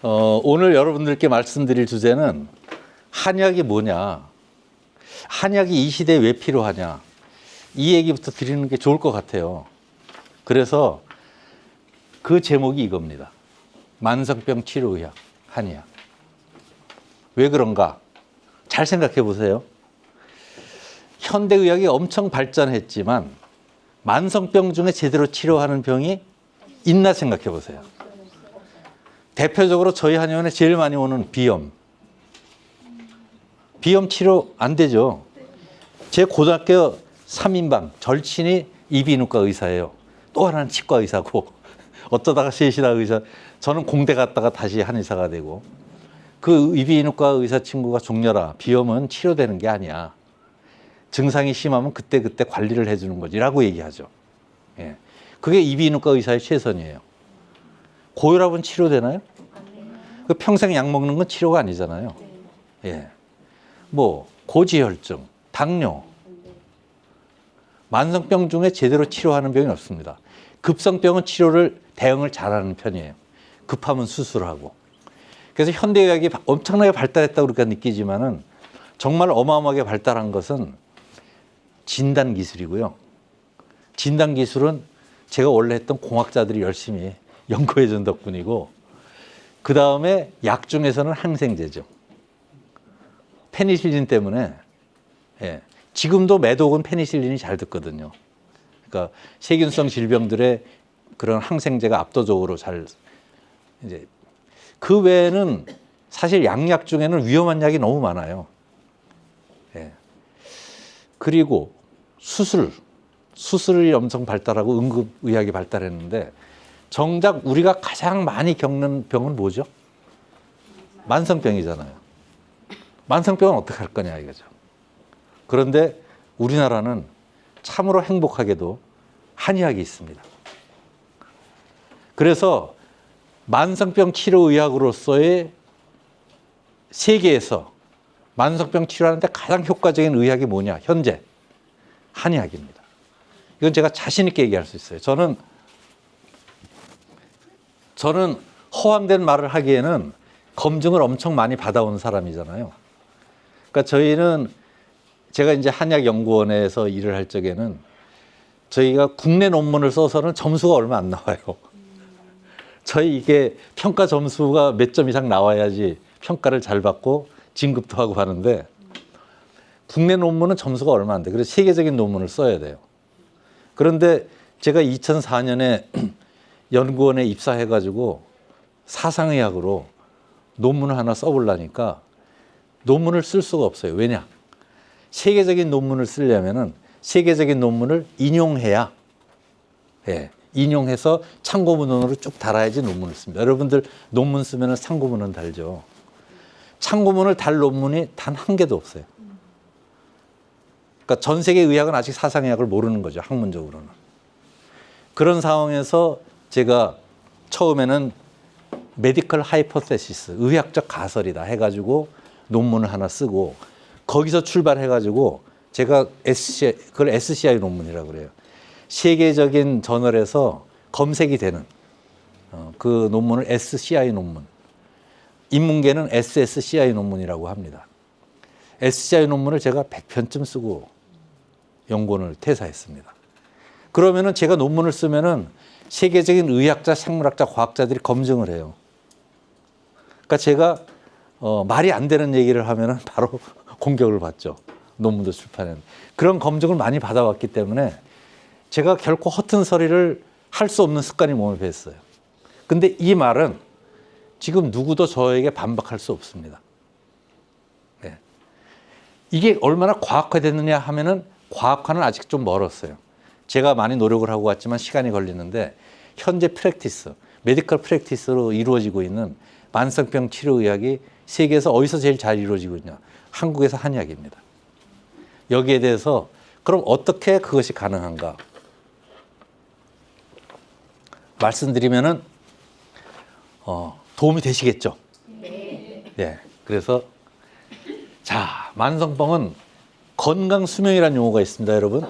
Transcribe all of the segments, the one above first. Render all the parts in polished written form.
오늘 여러분들께 말씀드릴 주제는 한약이 뭐냐, 한약이 이 시대에 왜 필요하냐, 이 얘기부터 드리는 게 좋을 것 같아요. 그래서 그 제목이 이겁니다. 만성병 치료의학, 한의학. 왜 그런가? 잘 생각해 보세요. 현대의학이 엄청 발전했지만 만성병 중에 제대로 치료하는 병이 있나 생각해 보세요. 대표적으로 저희 한의원에 제일 많이 오는 비염. 비염 치료 안 되죠. 제 고등학교 3인방 절친이 이비인후과 의사예요. 또 하나는 치과 의사고 어쩌다가 셋이나 의사. 저는 공대 갔다가 다시 한의사가 되고. 그 이비인후과 의사 친구가 종렬아, 비염은 치료되는 게 아니야. 증상이 심하면 그때그때 관리를 해주는 거지라고 얘기하죠. 예. 그게 이비인후과 의사의 최선이에요. 고혈압은 치료되나요? 그 평생 약 먹는 건 치료가 아니잖아요. 예. 뭐 고지혈증, 당뇨, 만성병 중에 제대로 치료하는 병이 없습니다. 급성병은 치료를 대응을 잘하는 편이에요. 급하면 수술하고. 그래서 현대의학이 엄청나게 발달했다고 우리가 느끼지만은 정말 어마어마하게 발달한 것은 진단 기술이고요. 진단 기술은 제가 원래 했던 공학자들이 열심히 연구해 준 덕분이고, 그 다음에 약 중에서는 항생제죠. 페니실린 때문에, 예, 지금도 매독은 페니실린이 잘 듣거든요. 그러니까 세균성 질병들의 그런 항생제가 압도적으로 잘, 이제 그 외에는 사실 양약 중에는 위험한 약이 너무 많아요. 예. 그리고 수술이 엄청 발달하고 응급의학이 발달했는데, 정작 우리가 가장 많이 겪는 병은 뭐죠? 만성병이잖아요. 만성병은 어떻게 할 거냐 이거죠. 그런데 우리나라는 참으로 행복하게도 한의학이 있습니다. 그래서 만성병 치료의학으로서의 세계에서 만성병 치료하는데 가장 효과적인 의학이 뭐냐? 현재 한의학입니다. 이건 제가 자신 있게 얘기할 수 있어요. 저는 허황된 말을 하기에는 검증을 엄청 많이 받아온 사람이잖아요. 그러니까 저희는, 제가 이제 한약연구원에서 일을 할 적에는 저희가 국내 논문을 써서는 점수가 얼마 안 나와요. 저희 이게 평가 점수가 몇 점 이상 나와야지 평가를 잘 받고 진급도 하고 하는데, 국내 논문은 점수가 얼마 안 돼. 그래서 세계적인 논문을 써야 돼요. 그런데 제가 2004년에 연구원에 입사해가지고 사상의학으로 논문을 하나 써보려니까 논문을 쓸 수가 없어요. 왜냐? 세계적인 논문을 쓰려면은 세계적인 논문을 인용해야, 예, 인용해서 참고문헌으로 쭉 달아야지 논문을 씁니다. 여러분들 논문 쓰면은 참고문헌 달죠. 참고문을 달 논문이 단 한 개도 없어요. 그러니까 전 세계 의학은 아직 사상의학을 모르는 거죠, 학문적으로는. 그런 상황에서 제가 처음에는 메디컬 하이포테시스, 의학적 가설이다 해가지고 논문을 하나 쓰고, 거기서 출발해가지고 제가 그걸 SCI 논문이라고 그래요. 세계적인 저널에서 검색이 되는 그 논문을 SCI 논문, 인문계는 SSCI 논문이라고 합니다. SCI 논문을 제가 100편쯤 쓰고 연구원을 퇴사했습니다. 그러면은 제가 논문을 쓰면은 세계적인 의학자, 생물학자, 과학자들이 검증을 해요. 그러니까 제가 말이 안 되는 얘기를 하면은 바로 공격을 받죠. 논문도 출판하는. 그런 검증을 많이 받아왔기 때문에 제가 결코 허튼 소리를 할 수 없는 습관이 몸에 뱄어요. 근데 이 말은 지금 누구도 저에게 반박할 수 없습니다. 네. 이게 얼마나 과학화됐느냐 하면은 과학화는 아직 좀 멀었어요. 제가 많이 노력을 하고 왔지만 시간이 걸리는데, 현재 프랙티스, 메디컬 프랙티스로 이루어지고 있는 만성병 치료의학이 세계에서 어디서 제일 잘 이루어지고 있냐? 한국에서 한의학입니다. 여기에 대해서 그럼 어떻게 그것이 가능한가? 말씀드리면은 도움이 되시겠죠? 네. 그래서 자, 만성병은 건강 수명이라는 용어가 있습니다, 여러분.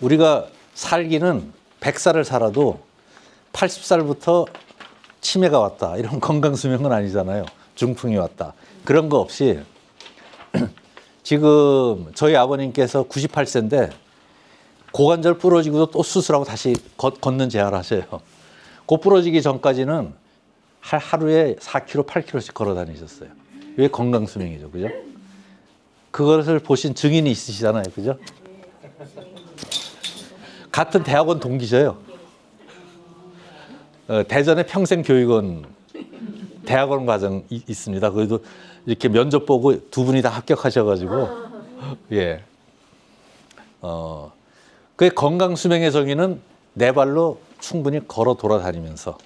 우리가 살기는 100살을 살아도 80살부터 치매가 왔다. 이런 건강수명은 아니잖아요. 중풍이 왔다. 그런 거 없이 지금 저희 아버님께서 98세인데 고관절 부러지고도 또 수술하고 다시 걷는 재활 하셔요. 그 부러지기 전까지는 하루에 4km, 8km씩 걸어 다니셨어요. 왜 건강수명이죠. 그죠? 그것을 보신 증인이 있으시잖아요. 그죠? 같은 대학원 동기셔요. 대전에 평생교육원 대학원 과정 있습니다. 그래도 이렇게 면접 보고 두 분이 다 합격하셔가지고, 예. 그 건강수명의 정의는 내 발로 충분히 걸어 돌아다니면서,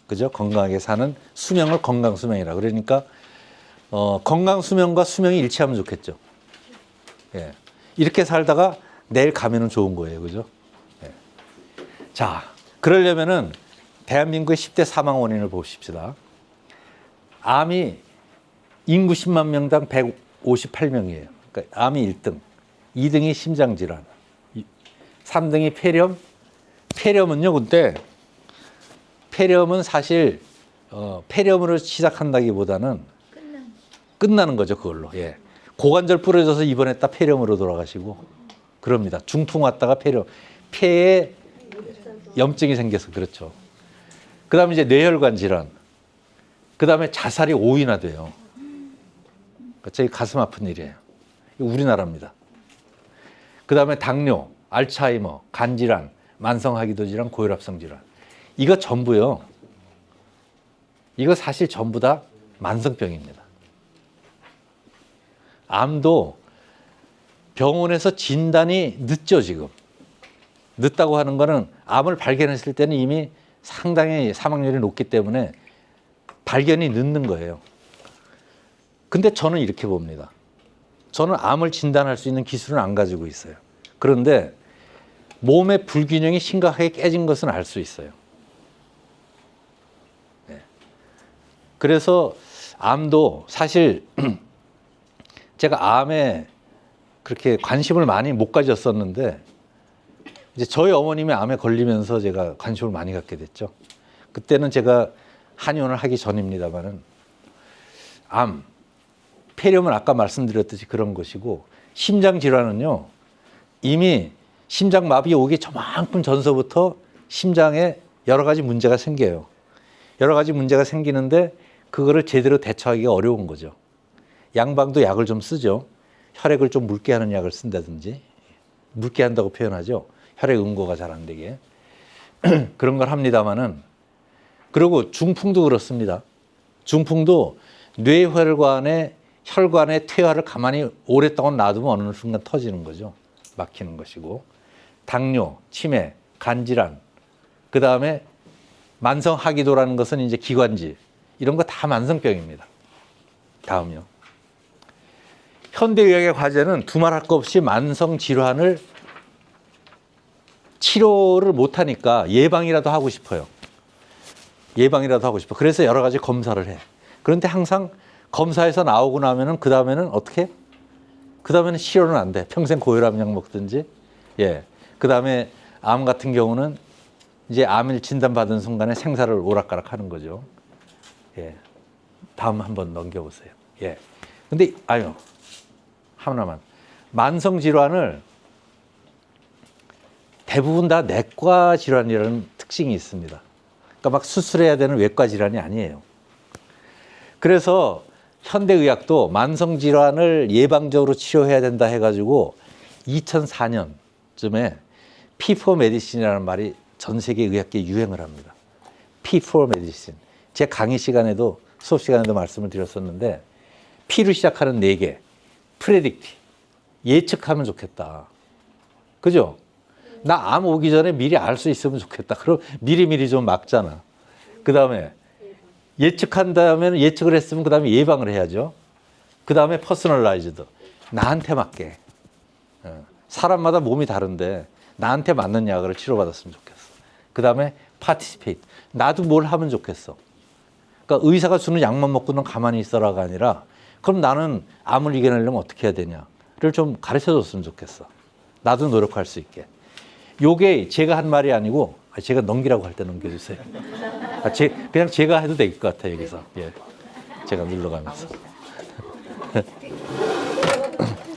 그죠? 건강하게 사는 수명을 건강수명이라. 그러니까, 건강수명과 수명이 일치하면 좋겠죠. 예. 이렇게 살다가 내일 가면은 좋은 거예요. 그죠? 예. 자, 그러려면은 대한민국의 10대 사망 원인을 보십시다. 암이 인구 10만 명당 158명이에요. 그러니까 암이 1등, 2등이 심장질환, 3등이 폐렴. 폐렴은요, 근데 폐렴은 사실 폐렴으로 시작한다기보다는 끝나는 거죠, 그걸로. 예. 고관절 부러져서 입원했다 폐렴으로 돌아가시고 그럽니다. 중풍 왔다가 폐렴, 폐에 염증이 생겨서 그렇죠. 그다음에 이제 뇌혈관 질환, 그다음에 자살이 5위나 돼요. 저희 가슴 아픈 일이에요. 우리나라입니다. 그다음에 당뇨, 알츠하이머, 간질환, 만성하기도 질환, 고혈압성 질환. 이거 전부요. 이거 사실 전부 다 만성병입니다. 암도 병원에서 진단이 늦죠, 지금. 늦다고 하는 거는 암을 발견했을 때는 이미 상당히 사망률이 높기 때문에 발견이 늦는 거예요. 근데 저는 이렇게 봅니다. 저는 암을 진단할 수 있는 기술은 안 가지고 있어요. 그런데 몸의 불균형이 심각하게 깨진 것은 알 수 있어요. 네. 그래서 암도 사실 제가 암에 그렇게 관심을 많이 못 가졌었는데 이제 저희 어머님이 암에 걸리면서 제가 관심을 많이 갖게 됐죠. 그때는 제가 한의원을 하기 전입니다만은 암, 폐렴은 아까 말씀드렸듯이 그런 것이고 심장 질환은요 이미 심장 마비 오기 저만큼 전서부터 심장에 여러 가지 문제가 생겨요. 여러 가지 문제가 생기는데 그거를 제대로 대처하기가 어려운 거죠. 양방도 약을 좀 쓰죠. 혈액을 좀 묽게 하는 약을 쓴다든지 묽게 한다고 표현하죠. 혈액 응고가 잘 안 되게 그런 걸 합니다마는 그리고 중풍도 그렇습니다. 중풍도 뇌혈관의 혈관의 퇴화를 가만히 오랫동안 놔두면 어느 순간 터지는 거죠. 막히는 것이고 당뇨, 치매, 간질환 그 다음에 만성하기도라는 것은 이제 기관지 이런 거 다 만성병입니다. 다음요. 현대의학의 과제는 두말할 것 없이 만성 질환을 치료를 못하니까 예방이라도 하고 싶어요. 예방이라도 하고 싶어. 그래서 여러 가지 검사를 해. 그런데 항상 검사에서 나오고 나면은 그 다음에는 어떻게? 그 다음에는 치료는 안 돼. 평생 고혈압약 먹든지. 예. 그 다음에 암 같은 경우는 이제 암을 진단받은 순간에 생사를 오락가락 하는 거죠. 예. 다음 한번 넘겨보세요. 예. 근데, 하나만. 만성 질환을 대부분 다 내과 질환이라는 특징이 있습니다. 그러니까 막 수술해야 되는 외과 질환이 아니에요. 그래서 현대의학도 만성 질환을 예방적으로 치료해야 된다 해가지고 2004년쯤에 P4 메디신이라는 말이 전 세계 의학계에 유행을 합니다. P4 메디신. 제 강의 시간에도 수업 시간에도 말씀을 드렸었는데 P로 시작하는 4개. 프레딕티. 예측하면 좋겠다. 그죠? 나 암 오기 전에 미리 알 수 있으면 좋겠다. 그럼 미리미리 좀 막잖아. 그 다음에 예측한 다음에는 예측을 했으면 그 다음에 예방을 해야죠. 그 다음에 퍼스널라이즈드. 나한테 맞게. 사람마다 몸이 다른데 나한테 맞는 약을 치료받았으면 좋겠어. 그 다음에 파티시페이트. 나도 뭘 하면 좋겠어. 그러니까 의사가 주는 약만 먹고는 가만히 있어라가 아니라 그럼 나는 암을 이겨내려면 어떻게 해야 되냐를 좀 가르쳐 줬으면 좋겠어. 나도 노력할 수 있게. 요게 제가 한 말이 아니고 제가 넘기라고 할 때 넘겨주세요. 그냥 제가 해도 될 것 같아요, 여기서. 예. 제가 눌러가면서.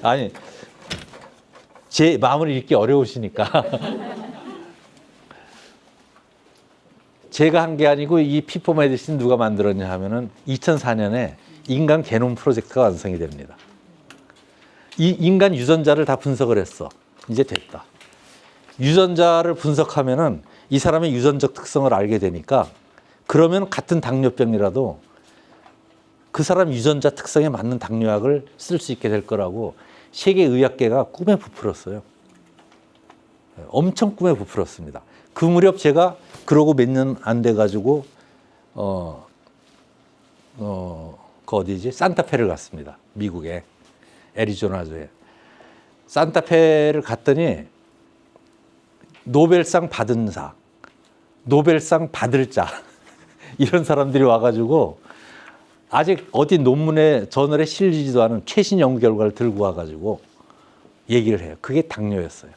아니, 제 마음을 읽기 어려우시니까. 제가 한 게 아니고 이 피포 메디신 누가 만들었냐 하면은 2004년에 인간 게놈 프로젝트가 완성이 됩니다. 이 인간 유전자를 다 분석을 했어. 이제 됐다. 유전자를 분석하면은 이 사람의 유전적 특성을 알게 되니까 그러면 같은 당뇨병이라도 그 사람 유전자 특성에 맞는 당뇨약을 쓸 수 있게 될 거라고 세계 의학계가 꿈에 부풀었어요. 엄청 꿈에 부풀었습니다. 그 무렵 제가 그러고 몇 년 안 돼가지고 그 어디지? 산타페를 갔습니다. 미국에 애리조나주에. 산타페를 갔더니 노벨상 받은 자, 노벨상 받을 자 이런 사람들이 와가지고 아직 어디 논문에 저널에 실리지도 않은 최신 연구 결과를 들고 와가지고 얘기를 해요. 그게 당뇨였어요.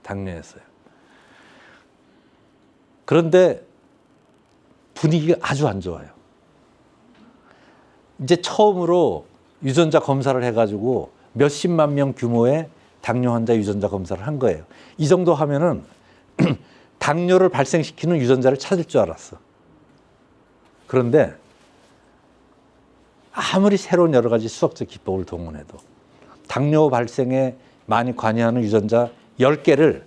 당뇨였어요. 그런데 분위기가 아주 안 좋아요. 이제 처음으로 유전자 검사를 해가지고 몇십만 명 규모의 당뇨 환자 유전자 검사를 한 거예요. 이 정도 하면은 당뇨를 발생시키는 유전자를 찾을 줄 알았어. 그런데 아무리 새로운 여러 가지 수학적 기법을 동원해도 당뇨 발생에 많이 관여하는 유전자 10개를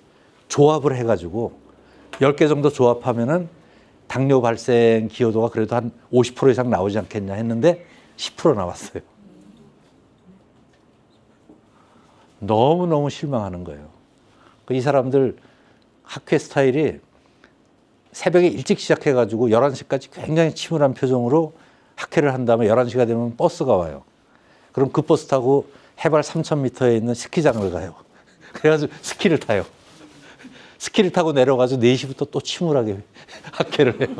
조합을 해가지고 10개 정도 조합하면은 당뇨 발생 기여도가 그래도 한 50% 이상 나오지 않겠냐 했는데 10% 나왔어요. 너무너무 실망하는 거예요. 이 사람들 학회 스타일이 새벽에 일찍 시작해가지고 11시까지 굉장히 침울한 표정으로 학회를 한 다음에 11시가 되면 버스가 와요. 그럼 그 버스 타고 해발 3,000m에 있는 스키장을 가요. 그래가지고 스키를 타요. 스키를 타고 내려가서 4시부터 또 침울하게 학회를 해요.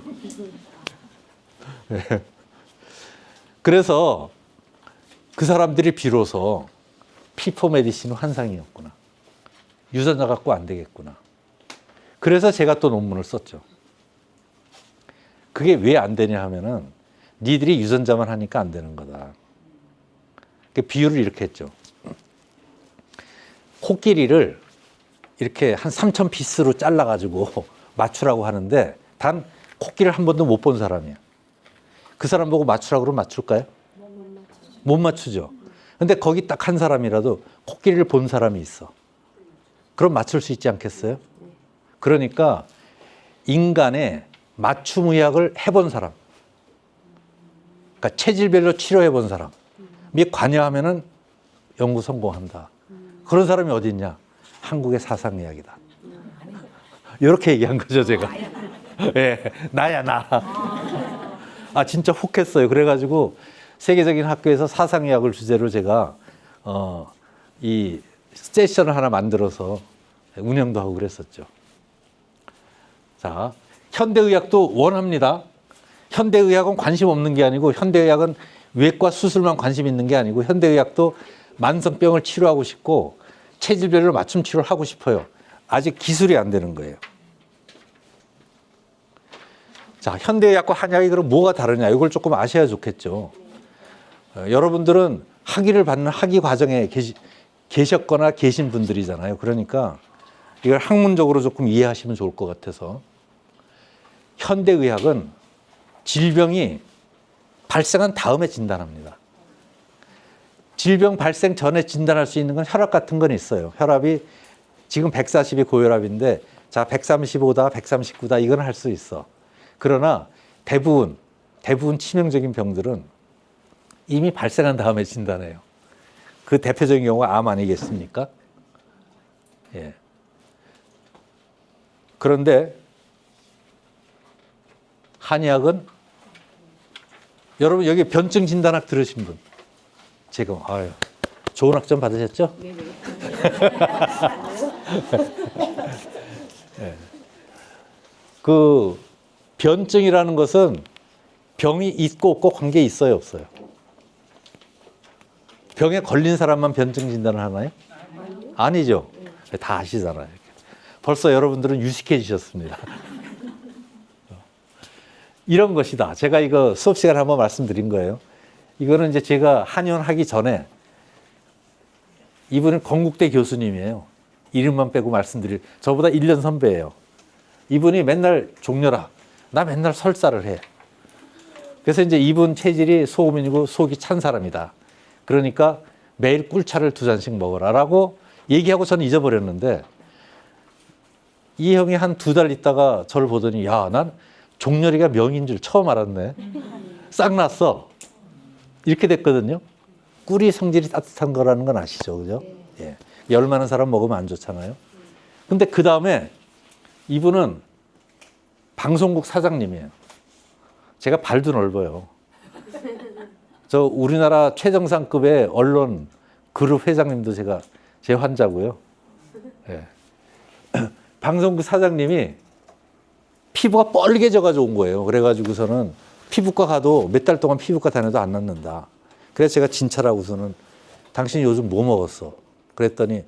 네. 그래서 그 사람들이 비로소 피포 메디신은 환상이었구나. 유전자 갖고 안 되겠구나. 그래서 제가 또 논문을 썼죠. 그게 왜 안 되냐 하면은 니들이 유전자만 하니까 안 되는 거다. 비유를 이렇게 했죠. 코끼리를 이렇게 한 3,000피스로 잘라가지고 맞추라고 하는데 단 코끼리를 한 번도 못 본 사람이야. 그 사람 보고 맞추라고 그러면 맞출까요? 못 맞추죠. 근데 거기 딱 한 사람이라도 코끼리를 본 사람이 있어. 그럼 맞출 수 있지 않겠어요? 그러니까 인간의 맞춤 의학을 해본 사람, 그러니까 체질별로 치료해 본 사람, 이 관여하면은 연구 성공한다. 그런 사람이 어디 있냐? 한국의 사상의학이다. 이렇게 얘기한 거죠, 제가. 예, 나야, 나. 아, 진짜 훅 했어요. 그래가지고 세계적인 학교에서 사상의학을 주제로 제가 이 세션을 하나 만들어서 운영도 하고 그랬었죠. 자, 현대의학도 원합니다. 현대의학은 관심 없는 게 아니고 현대의학은 외과 수술만 관심 있는 게 아니고 현대의학도 만성병을 치료하고 싶고 체질별로 맞춤 치료를 하고 싶어요. 아직 기술이 안 되는 거예요. 자, 현대의학과 한의학이 그럼 뭐가 다르냐? 이걸 조금 아셔야 좋겠죠. 여러분들은 학위를 받는 학위 과정에 계셨거나 계신 분들이잖아요. 그러니까 이걸 학문적으로 조금 이해하시면 좋을 것 같아서 현대의학은 질병이 발생한 다음에 진단합니다. 질병 발생 전에 진단할 수 있는 건 혈압 같은 건 있어요. 혈압이 지금 140이 고혈압인데 자 135다, 139다 이건 할 수 있어. 그러나 대부분 치명적인 병들은 이미 발생한 다음에 진단해요. 그 대표적인 경우가 암 아니겠습니까? 예. 그런데 한의학은 여러분 여기 변증 진단학 들으신 분 지금 아유 좋은 학점 받으셨죠? 네네. 네. 그 변증이라는 것은 병이 있고 없고 관계 있어요, 없어요? 병에 걸린 사람만 변증 진단을 하나요? 아니죠. 다 아시잖아요. 벌써 여러분들은 유식해지셨습니다. 이런 것이다. 제가 이거 수업 시간에 한번 말씀드린 거예요. 이거는 이제 제가 한의원 하기 전에 이분은 건국대 교수님이에요. 이름만 빼고 말씀드릴, 저보다 1년 선배예요. 이분이 맨날 종려라. 나 맨날 설사를 해. 그래서 이제 이분 체질이 소음인이고 속이 찬 사람이다. 그러니까 매일 꿀차를 2잔씩 먹어라라고 얘기하고 저는 잊어버렸는데 이 형이 한 2달 있다가 저를 보더니 야, 난 종려리가 명인 줄 처음 알았네. 싹 났어. 이렇게 됐거든요. 꿀이 성질이 따뜻한 거라는 건 아시죠? 그죠? 예. 열 많은 사람 먹으면 안 좋잖아요. 근데 그 다음에 이분은 방송국 사장님이에요. 제가 발도 넓어요. 저 우리나라 최정상급의 언론 그룹 회장님도 제 환자고요. 예. 방송국 사장님이 피부가 뻘개져가지고 온 거예요. 그래가지고서는 피부과 가도 몇 달 동안 피부과 다녀도 안 낫는다. 그래서 제가 진찰하고서는 당신이 요즘 뭐 먹었어? 그랬더니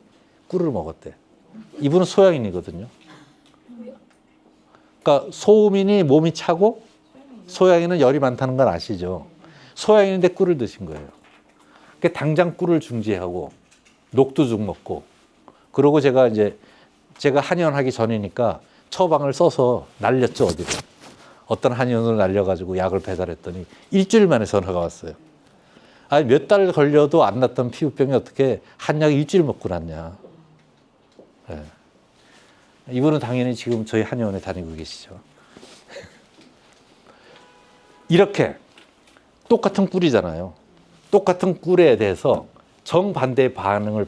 꿀을 먹었대. 이분은 소양인이거든요. 그러니까 소음인이 몸이 차고 소양인은 열이 많다는 건 아시죠? 소양인인데 꿀을 드신 거예요. 그러니까 당장 꿀을 중지하고 녹두죽 먹고 그러고 제가 한의원 하기 전이니까 처방을 써서 날렸죠, 어디로. 어떤 한의원으로 날려가지고 약을 배달했더니 일주일 만에 전화가 왔어요. 아니, 몇 달 걸려도 안 낫던 피부병이 어떻게 한약 일주일 먹고 낫냐. 네. 이분은 당연히 지금 저희 한의원에 다니고 계시죠. 이렇게 똑같은 꿀이잖아요. 똑같은 꿀에 대해서 정반대의 반응을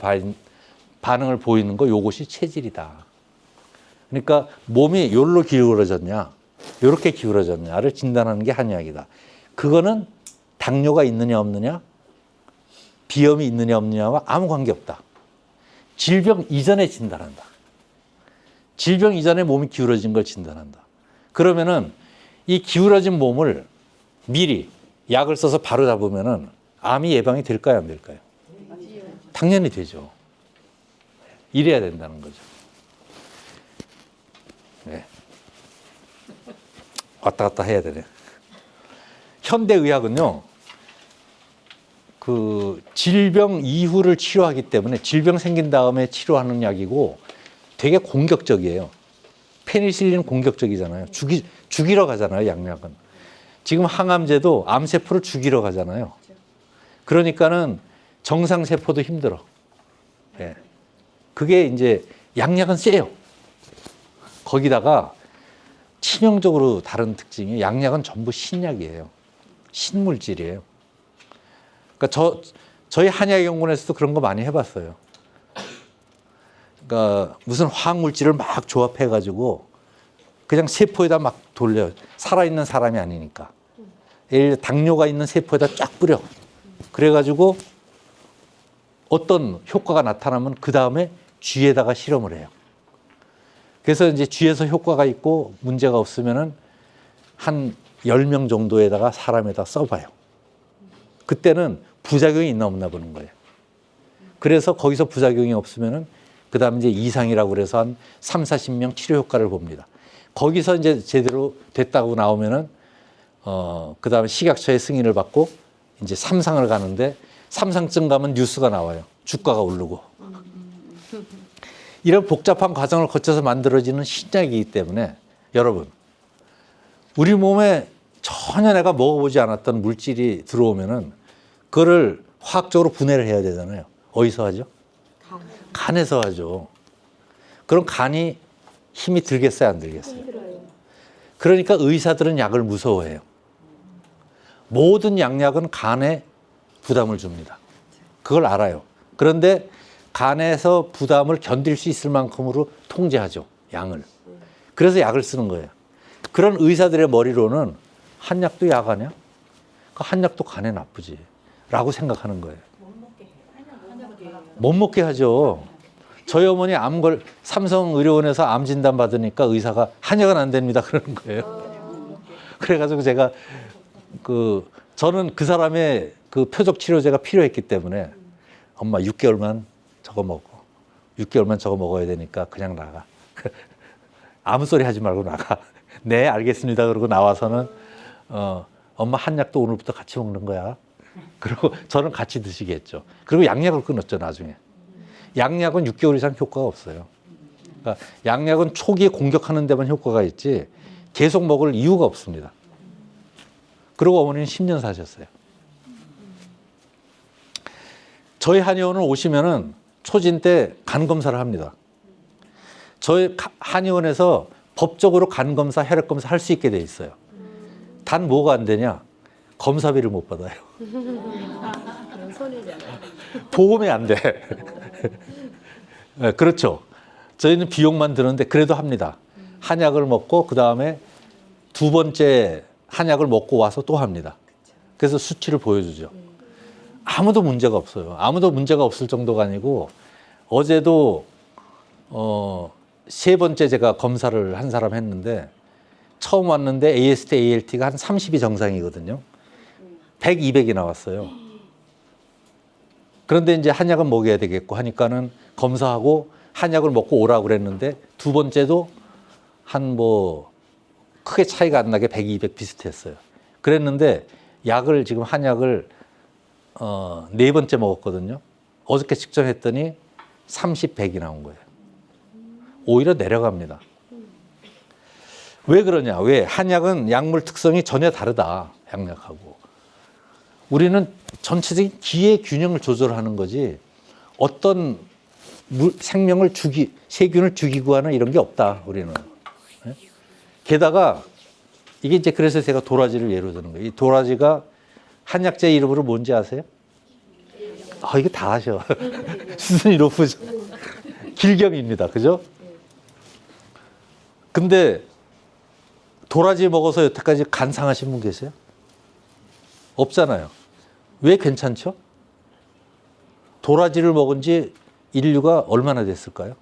보이는 거, 요것이 체질이다. 그러니까 몸이 요로 기울어졌냐, 요렇게 기울어졌냐를 진단하는 게 한의학이다. 그거는 당뇨가 있느냐 없느냐, 비염이 있느냐 없느냐와 아무 관계없다. 질병 이전에 진단한다. 질병 이전에 몸이 기울어진 걸 진단한다. 그러면은 이 기울어진 몸을 미리 약을 써서 바로 잡으면은 암이 예방이 될까요, 안 될까요? 당연히 되죠. 이래야 된다는 거죠. 네. 왔다 갔다 해야 되네. 현대의학은요, 그 질병 이후를 치료하기 때문에 질병 생긴 다음에 치료하는 약이고 되게 공격적이에요. 페니실린은 공격적이잖아요. 죽이러 가잖아요, 약약은. 지금 항암제도 암세포를 죽이러 가잖아요. 그러니까는 정상세포도 힘들어. 네. 그게 이제 약약은 세요. 거기다가 치명적으로 다른 특징이 약약은 전부 신약이에요. 신물질이에요. 그러니까 저희 한약연구원에서도 그런 거 많이 해봤어요. 그러니까 무슨 화학물질을 막 조합해가지고 그냥 세포에다 막 돌려요. 살아있는 사람이 아니니까. 예를 들어 당뇨가 있는 세포에다 쫙 뿌려. 그래가지고 어떤 효과가 나타나면 그 다음에 쥐에다가 실험을 해요. 그래서 이제 쥐에서 효과가 있고 문제가 없으면은 한 10명 정도에다가 사람에다 써봐요. 그때는 부작용이 있나 없나 보는 거예요. 그래서 거기서 부작용이 없으면은 그 다음에 이제 이상이라고 그래서 한 3, 40명 치료 효과를 봅니다. 거기서 이제 제대로 됐다고 나오면은 그 다음에 식약처의 승인을 받고 이제 3상을 가는데 3상쯤 가면 뉴스가 나와요. 주가가 오르고. 이런 복잡한 과정을 거쳐서 만들어지는 신약이기 때문에 여러분, 우리 몸에 전혀 내가 먹어보지 않았던 물질이 들어오면은 그거를 화학적으로 분해를 해야 되잖아요. 어디서 하죠? 간에서 하죠. 그럼 간이 힘이 들겠어요, 안 들겠어요? 그러니까 의사들은 약을 무서워해요. 모든 양약은 간에 부담을 줍니다. 그걸 알아요. 그런데 간에서 부담을 견딜 수 있을 만큼으로 통제하죠, 양을. 그래서 약을 쓰는 거예요. 그런 의사들의 머리로는 한약도 약 아니야? 그 한약도 간에 나쁘지 라고 생각하는 거예요. 못 먹게 하죠. 저희 어머니 삼성의료원에서 암 진단 받으니까 의사가 한약은 안 됩니다 그러는 거예요. 그래가지고 제가 저는 그 사람의 그 표적 치료제가 필요했기 때문에 엄마 6개월만 저거 먹고 6개월만 저거 먹어야 되니까 그냥 나가. 아무 소리 하지 말고 나가. 네, 알겠습니다. 그러고 나와서는 엄마 한약도 오늘부터 같이 먹는 거야. 그리고 저는 같이 드시게 했죠. 그리고 양약을 끊었죠, 나중에. 양약은 6개월 이상 효과가 없어요. 그러니까 양약은 초기에 공격하는 데만 효과가 있지 계속 먹을 이유가 없습니다. 그리고 어머니는 10년 사셨어요. 저희 한의원을 오시면은 초진 때 간 검사를 합니다. 저희 한의원에서 법적으로 간 검사, 혈액 검사 할 수 있게 돼 있어요. 단 뭐가 안 되냐? 검사비를 못 받아요. 보험이 안 돼. 네, 그렇죠. 저희는 비용만 드는데 그래도 합니다. 한약을 먹고 그 다음에 두 번째 한약을 먹고 와서 또 합니다. 그래서 수치를 보여주죠. 아무도 문제가 없어요. 아무도 문제가 없을 정도가 아니고 어제도 세 번째 제가 검사를 한 사람 했는데 처음 왔는데 AST, ALT가 한 30이 정상이거든요. 100, 200이 나왔어요. 그런데 이제 한약은 먹여야 되겠고 하니까는 검사하고 한약을 먹고 오라고 그랬는데 두 번째도 한 뭐 크게 차이가 안 나게 100, 200 비슷했어요. 그랬는데 약을 지금 한약을 네 번째 먹었거든요. 어저께 측정했더니 30, 100이 나온 거예요. 오히려 내려갑니다. 왜 그러냐? 왜? 한약은 약물 특성이 전혀 다르다. 양약하고. 우리는 전체적인 기의 균형을 조절하는 거지 어떤 생명을 세균을 죽이고 하는 이런 게 없다. 우리는. 네? 게다가 이게 이제 그래서 제가 도라지를 예로 드는 거예요. 이 도라지가 한약재 이름으로 뭔지 아세요? 이거 다 아셔. 수준이 높으죠. 길경입니다. 그죠? 근데 도라지 먹어서 여태까지 간 상하신 분 계세요? 없잖아요. 왜 괜찮죠? 도라지를 먹은 지 인류가 얼마나 됐을까요?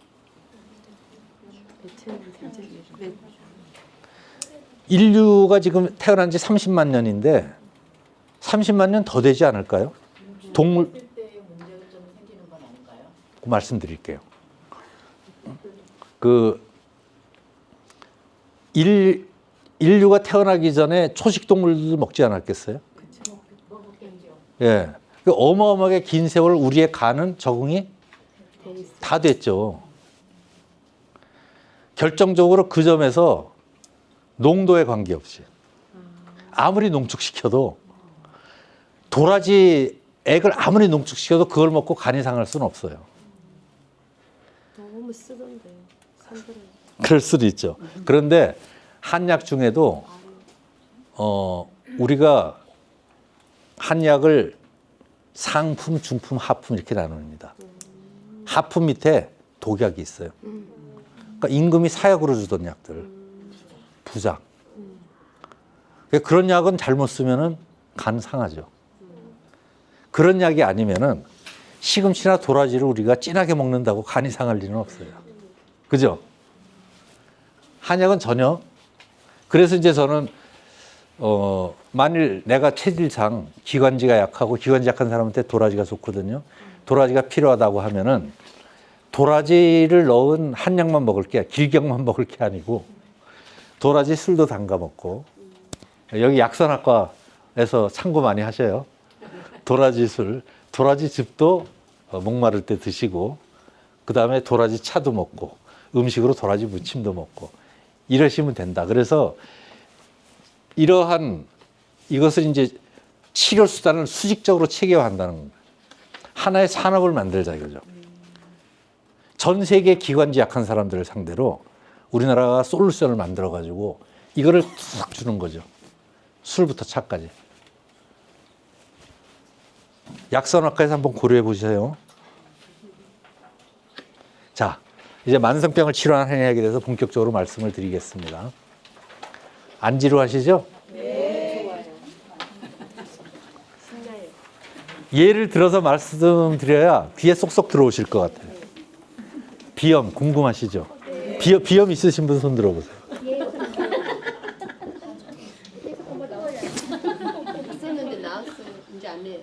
인류가 지금 태어난 지 30만 년인데 30만 년 더 되지 않을까요? 동물 말씀드릴게요. 인류가 태어나기 전에 초식 동물도 먹지 않았겠어요? 예. 어마어마하게 긴 세월 우리의 간은 적응이 다 됐죠. 결정적으로 그 점에서 농도에 관계없이 아무리 농축시켜도 도라지 액을 아무리 농축시켜도 그걸 먹고 간이 상할 수는 없어요. 너무 쓰던데. 그럴 수도 있죠. 그런데 한약 중에도 우리가 한약을 상품, 중품, 하품 이렇게 나눕니다. 하품 밑에 독약이 있어요. 그러니까 임금이 사약으로 주던 약들, 부작. 그런 약은 잘못 쓰면은 간 상하죠. 그런 약이 아니면은 시금치나 도라지를 우리가 진하게 먹는다고 간이 상할 리는 없어요. 그죠? 한약은 전혀. 그래서 이제 저는 만일 내가 체질상 기관지가 약하고 기관지 약한 사람한테 도라지가 좋거든요. 도라지가 필요하다고 하면은 도라지를 넣은 한약만 먹을 게 길경만 먹을 게 아니고 도라지 술도 담가 먹고 여기 약선학과에서 참고 많이 하셔요. 도라지 술, 도라지 즙도 목마를 때 드시고 그 다음에 도라지 차도 먹고 음식으로 도라지 무침도 먹고 이러시면 된다. 그래서 이러한 이것을 이제 치료 수단을 수직적으로 체계화한다는 겁니다. 하나의 산업을 만들자 이거죠. 전 세계 기관지 약한 사람들을 상대로 우리나라가 솔루션을 만들어 가지고 이거를 툭 주는 거죠. 술부터 차까지. 약선학과에서 한번 고려해 보세요. 자, 이제 만성병을 치료하는 한약에 대해서 본격적으로 말씀을 드리겠습니다. 안 지루하시죠? 네. 좋아요. 신나요. 예를 들어서 말씀드려야 귀에 쏙쏙 들어오실 것 같아요. 비염 궁금하시죠? 네. 비염 있으신 분 손 들어보세요. 있었는데 나왔어. 이제 안 해.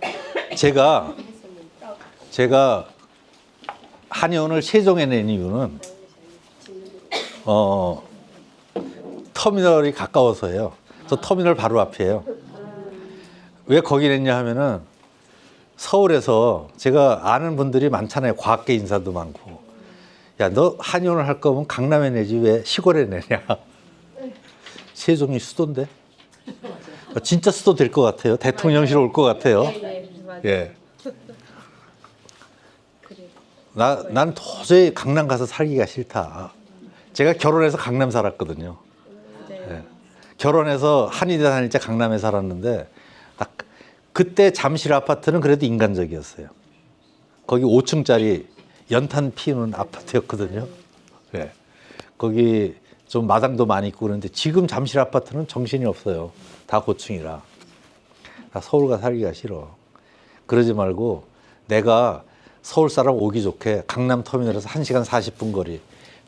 제가 한의원을 세종에 낸 이유는 터미널이 가까워서요. 저 터미널 바로 앞이에요. 왜 거기 냈냐 하면은 서울에서 제가 아는 분들이 많잖아요. 과학계 인사도 많고. 야, 너 한의원을 할 거면 강남에 내지 왜 시골에 내냐. 세종이 수도인데. 진짜 수도 될 것 같아요. 대통령실 올 것 같아요. 네, 맞아요. 예. 그래. 난 도저히 강남 가서 살기가 싫다. 제가 결혼해서 강남 살았거든요. 네. 예. 결혼해서 한의대 다닐 때 강남에 살았는데 딱 그때 잠실 아파트는 그래도 인간적이었어요. 거기 5층짜리 연탄 피우는 아파트였거든요. 예. 거기 좀 마당도 많이 있고 그런데 지금 잠실 아파트는 정신이 없어요. 다 고층이라. 나 서울 가 살기가 싫어. 그러지 말고 내가 서울 사람 오기 좋게 강남 터미널에서 1시간 40분 거리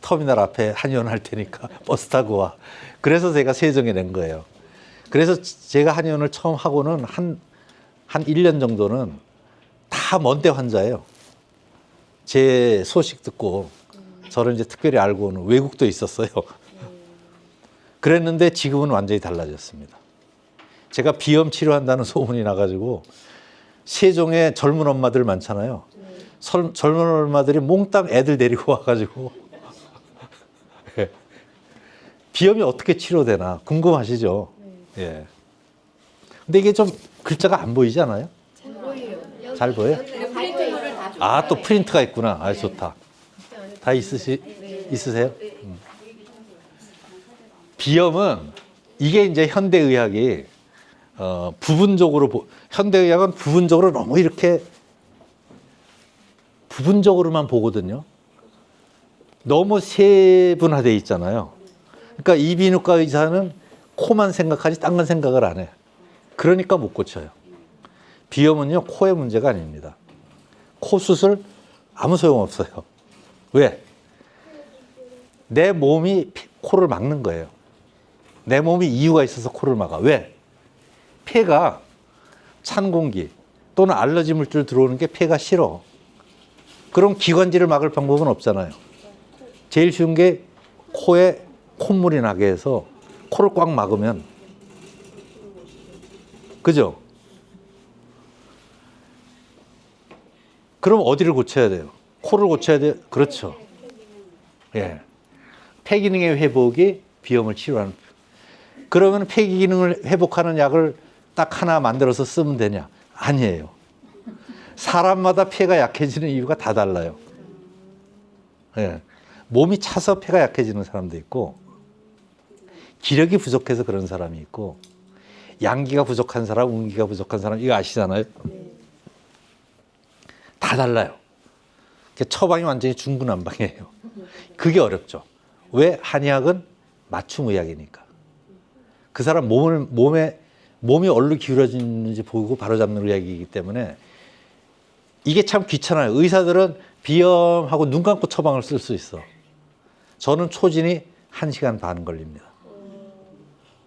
터미널 앞에 한의원 할 테니까 버스 타고 와. 그래서 제가 세종에 낸 거예요. 그래서 제가 한의원을 처음 하고는 한 1년 정도는 다 먼데 환자예요. 제 소식 듣고 저를 이제 특별히 알고 오는 외국도 있었어요. 그랬는데 지금은 완전히 달라졌습니다. 제가 비염 치료한다는 소문이 나가지고 세종에 젊은 엄마들 많잖아요. 젊은 엄마들이 몽땅 애들 데리고 와가지고 비염이 어떻게 치료되나 궁금하시죠? 예. 근데 이게 좀 글자가 안 보이지 않아요? 잘 보여요. 잘 보여요? 프린트물을 다 줘. 아, 또 프린트가 있구나. 아, 좋다. 다 있으세요? 비염은 이게 이제 현대의학이 부분적으로 현대의학은 부분적으로 너무 이렇게 부분적으로만 보거든요. 너무 세분화돼 있잖아요. 그러니까 이비인후과 의사는 코만 생각하지 딴 건 생각을 안 해. 그러니까 못 고쳐요. 비염은요 코의 문제가 아닙니다. 코 수술 아무 소용 없어요. 왜? 내 몸이 코를 막는 거예요. 내 몸이 이유가 있어서 코를 막아. 왜? 폐가 찬 공기 또는 알러지 물질 들어오는 게 폐가 싫어. 그럼 기관지를 막을 방법은 없잖아요. 제일 쉬운 게 코에 콧물이 나게 해서 코를 꽉 막으면, 그죠? 그럼 어디를 고쳐야 돼요? 코를 고쳐야 돼요? 그렇죠. 예. 폐 기능의 회복이 비염을 치료하는. 그러면 폐 기능을 회복하는 약을 딱 하나 만들어서 쓰면 되냐? 아니에요. 사람마다 폐가 약해지는 이유가 다 달라요. 예. 몸이 차서 폐가 약해지는 사람도 있고, 기력이 부족해서 그런 사람이 있고, 양기가 부족한 사람, 운기가 부족한 사람, 이거 아시잖아요? 다 달라요. 처방이 완전히 중구난방이에요. 그게 어렵죠. 왜? 한의학은 맞춤의학이니까. 그 사람 몸이 어디로 기울어지는지 보고 바로잡는 의학이기 때문에 이게 참 귀찮아요. 의사들은 비염하고 눈 감고 처방을 쓸 수 있어. 저는 초진이 1시간 반 걸립니다.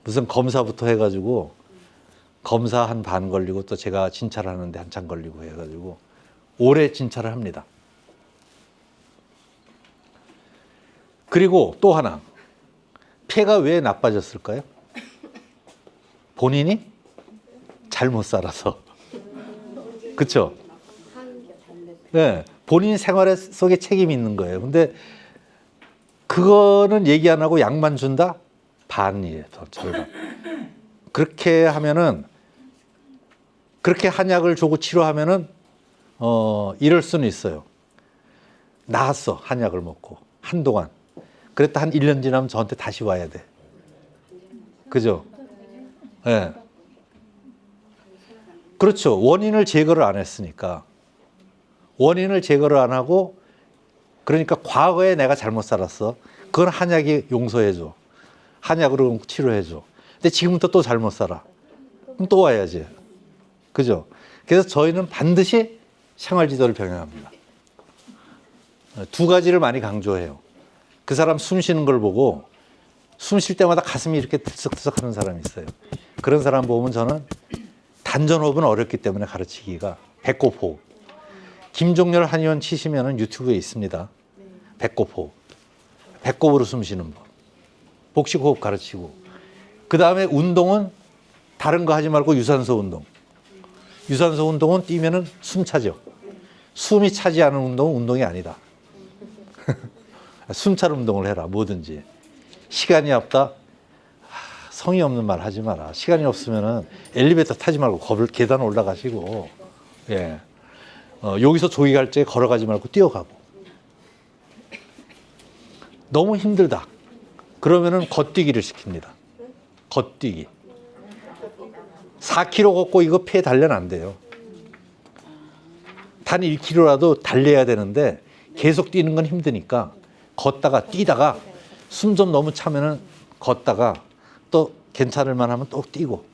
무슨 검사부터 해가지고 검사 한 반 걸리고 또 제가 진찰을 하는데 한참 걸리고 해가지고 오래 진찰을 합니다. 그리고 또 하나, 폐가 왜 나빠졌을까요? 본인이 잘못 살아서. 그렇죠? 네, 본인 생활 속에 책임이 있는 거예요. 근데 그거는 얘기 안 하고 약만 준다? 반이에요. 절반. 그렇게 하면은, 그렇게 한약을 주고 치료하면은 이럴 수는 있어요. 나았어, 한약을 먹고 한동안. 그랬다 한 1년 지나면 저한테 다시 와야 돼. 그죠? 예. 네. 그렇죠. 원인을 제거를 안 했으니까. 원인을 제거를 안 하고, 그러니까 과거에 내가 잘못 살았어. 그건 한약이 용서해줘. 한약으로 치료해줘. 근데 지금부터 또 잘못 살아. 그럼 또 와야지. 그죠? 그래서 저희는 반드시 생활지도를 병행합니다. 두 가지를 많이 강조해요. 그 사람 숨 쉬는 걸 보고 숨 쉴 때마다 가슴이 이렇게 들썩들썩 하는 사람이 있어요. 그런 사람 보면 저는 단전호흡은 어렵기 때문에 가르치기가 배꼽호흡. 김종렬 한의원 치시면 유튜브에 있습니다. 배꼽호흡. 배꼽으로 숨 쉬는 법. 복식 호흡 가르치고. 그 다음에 운동은 다른 거 하지 말고 유산소 운동. 유산소 운동은 뛰면은 숨 차죠. 숨이 차지 않은 운동은 운동이 아니다. 숨찰 운동을 해라, 뭐든지. 시간이 없다? 성의 없는 말 하지 마라. 시간이 없으면은 엘리베이터 타지 말고 계단 올라가시고, 예. 여기서 조기 갈증에 걸어가지 말고 뛰어가고. 너무 힘들다. 그러면은 걷뛰기를 시킵니다. 걷뛰기. 4km 걷고 이거 폐 단련 안 돼요. 단 1km라도 달려야 되는데 계속 뛰는 건 힘드니까 걷다가 뛰다가 숨 좀 너무 차면은 걷다가 또 괜찮을 만하면 또 뛰고.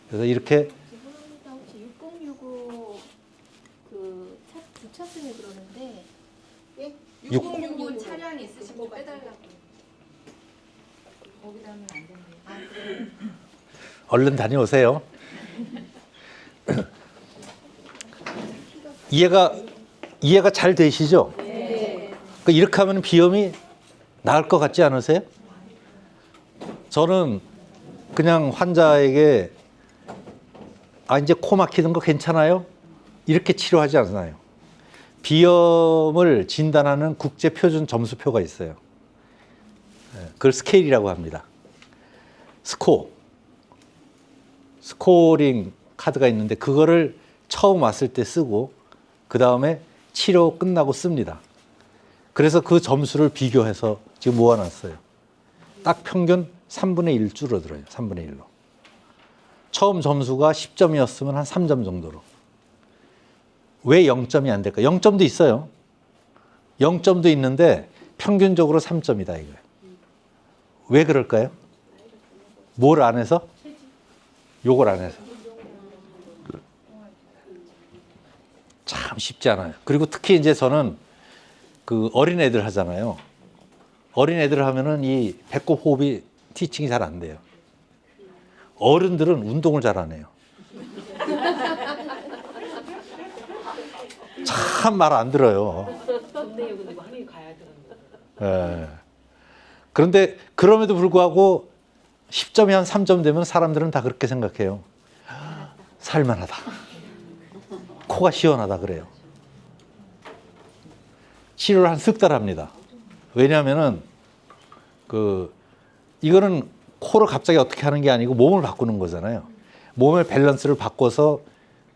그래서 이렇게 죄송합니다. 혹시 6065 그 주차증에 그러는데 예? 6065 차량 있으시면 빼달라고. 거기다 하면 안 된대요. 아, 그래요? 얼른 다녀오세요. 이해가 잘 되시죠? 네. 이렇게 하면 비염이 나을 것 같지 않으세요? 저는 그냥 환자에게 이제 코 막히는 거 괜찮아요? 이렇게 치료하지 않아요. 비염을 진단하는 국제 표준 점수표가 있어요. 그걸 스케일이라고 합니다. 스코어링 카드가 있는데 그거를 처음 왔을 때 쓰고 그 다음에 치료 끝나고 씁니다. 그래서 그 점수를 비교해서 지금 모아놨어요. 딱 평균 3분의 1 줄어들어요. 3분의 1로. 처음 점수가 10점이었으면 한 3점 정도로. 왜 0점이 안 될까? 0점도 있어요. 0점도 있는데 평균적으로 3점이다 이거예요. 왜 그럴까요? 뭘 안 해서? 요걸 안 해서. 참 쉽지 않아요. 그리고 특히 이제 저는 그 어린애들 하잖아요. 어린애들 하면은 이 배꼽 호흡이 티칭이 잘 안 돼요. 어른들은 운동을 잘 안 해요. 참 말 안 들어요. 예. 그런데 그럼에도 불구하고 10점이 한 3점 되면 사람들은 다 그렇게 생각해요. 살만하다. 코가 시원하다 그래요. 치료를 한 석 달 합니다. 왜냐하면은 이거는 코를 갑자기 어떻게 하는 게 아니고 몸을 바꾸는 거잖아요. 몸의 밸런스를 바꿔서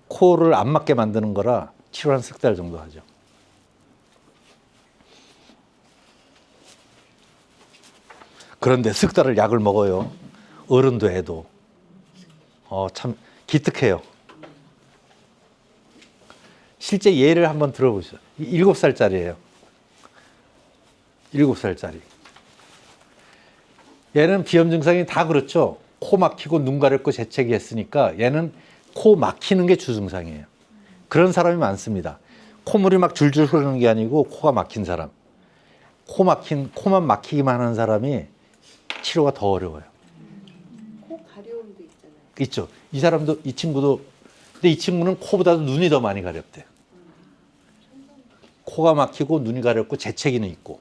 코를 안 맞게 만드는 거라 치료 한 석 달 정도 하죠. 그런데 석 달을 약을 먹어요. 어른도 애도. 참 기특해요. 실제 예를 한번 들어보시죠. 7살짜리예요. 7살짜리. 얘는 비염 증상이 다 그렇죠. 코 막히고 눈 가렵고 재채기 했으니까 얘는 코 막히는 게 주증상이에요. 그런 사람이 많습니다. 콧물이 막 줄줄 흐르는 게 아니고 코가 막힌 사람. 코만 막히기만 하는 사람이 치료가 더 어려워요. 코 가려움도 있잖아요. 있죠. 이 친구도, 근데 이 친구는 코보다도 눈이 더 많이 가렵대. 코가 막히고 눈이 가렵고 재채기는 있고.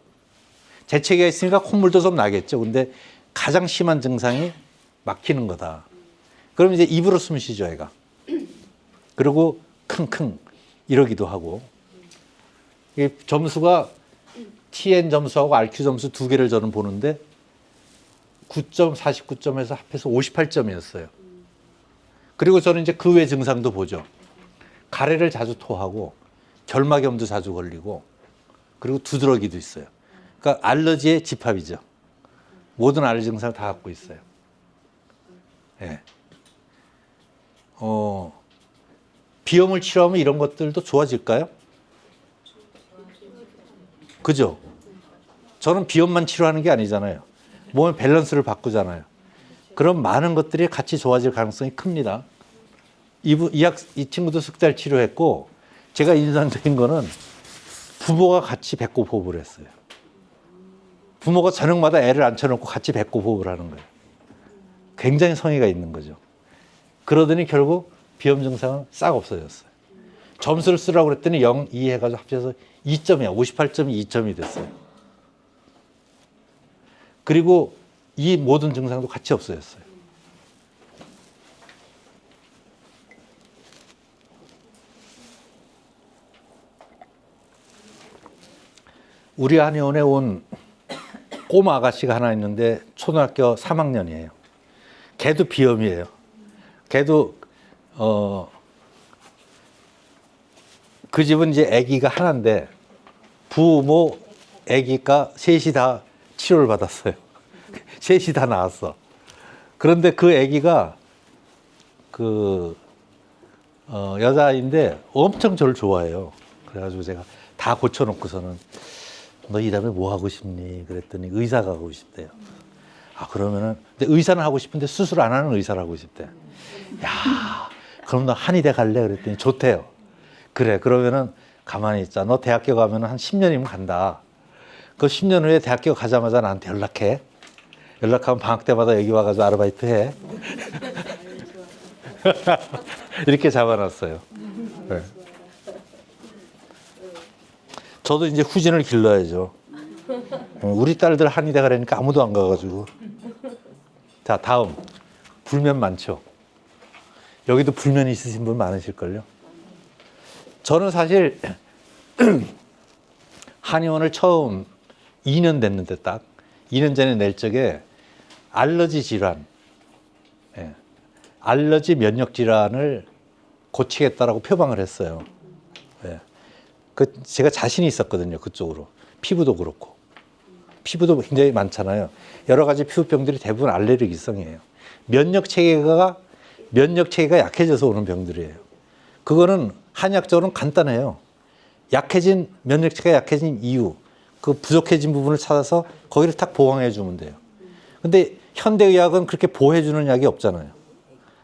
재채기가 있으니까 콧물도 좀 나겠죠. 근데 가장 심한 증상이 막히는 거다. 그럼 이제 입으로 숨 쉬죠, 애가. 그리고 킁킁 이러기도 하고. 이 점수가 TN 점수하고 RQ 점수 두 개를 저는 보는데 9점, 49점에서 합해서 58점이었어요. 그리고 저는 이제 그 외 증상도 보죠. 가래를 자주 토하고 결막염도 자주 걸리고 그리고 두드러기도 있어요. 그러니까 알러지의 집합이죠. 모든 알러지 증상을 다 갖고 있어요. 예. 비염을 치료하면 이런 것들도 좋아질까요? 그죠? 저는 비염만 치료하는 게 아니잖아요. 몸의 밸런스를 바꾸잖아요. 그럼 많은 것들이 같이 좋아질 가능성이 큽니다. 이 친구도 석 달 치료했고 제가 인상적인 거는 부모가 같이 배꼽 호흡을 했어요. 부모가 저녁마다 애를 앉혀놓고 같이 배꼽 호흡을 하는 거예요. 굉장히 성의가 있는 거죠. 그러더니 결국 비염 증상은 싹 없어졌어요. 점수를 쓰라고 그랬더니 0, 2 해가지고 합쳐서 2점이야. 58점이 2점이 됐어요. 그리고 이 모든 증상도 같이 없어졌어요. 우리 한의원에 온 꼬마 아가씨가 하나 있는데 초등학교 3학년이에요. 걔도 비염이에요. 걔도 그 집은 이제 아기가 하나인데 부모 아기가 셋이 다 치료를 받았어요. 셋이 다 나았어. 그런데 그 아기가 여자아이인데 엄청 저를 좋아해요. 그래가지고 제가 다 고쳐놓고서는 너 이 다음에 뭐 하고 싶니? 그랬더니 의사가 하고 싶대요. 아, 그러면은, 근데 의사는 하고 싶은데 수술 안 하는 의사를 하고 싶대. 야, 그럼 너 한의대 갈래? 그랬더니 좋대요. 그래, 그러면은 가만히 있자. 너 대학교 가면은 한 10년이면 간다. 그 10년 후에 대학교 가자마자 나한테 연락해. 연락하면 방학 때마다 여기 와가지고 아르바이트 해. 이렇게 잡아놨어요. 네. 저도 이제 후진을 길러야죠. 우리 딸들 한의대 가려니까 아무도 안 가가지고. 자, 다음. 불면 많죠. 여기도 불면 있으신 분 많으실걸요. 저는 사실 한의원을 처음 2년 됐는데 딱 2년 전에 낼 적에 알러지 질환, 알러지 면역 질환을 고치겠다라고 표방을 했어요. 제가 자신이 있었거든요. 그쪽으로. 피부도 그렇고. 피부도 굉장히 많잖아요. 여러 가지 피부병들이 대부분 알레르기성이에요. 면역 체계가 약해져서 오는 병들이에요. 그거는 한의학적으로는 간단해요. 면역 체계가 약해진 이유, 그 부족해진 부분을 찾아서 거기를 딱 보강해 주면 돼요. 근데 현대의학은 그렇게 보호해 주는 약이 없잖아요.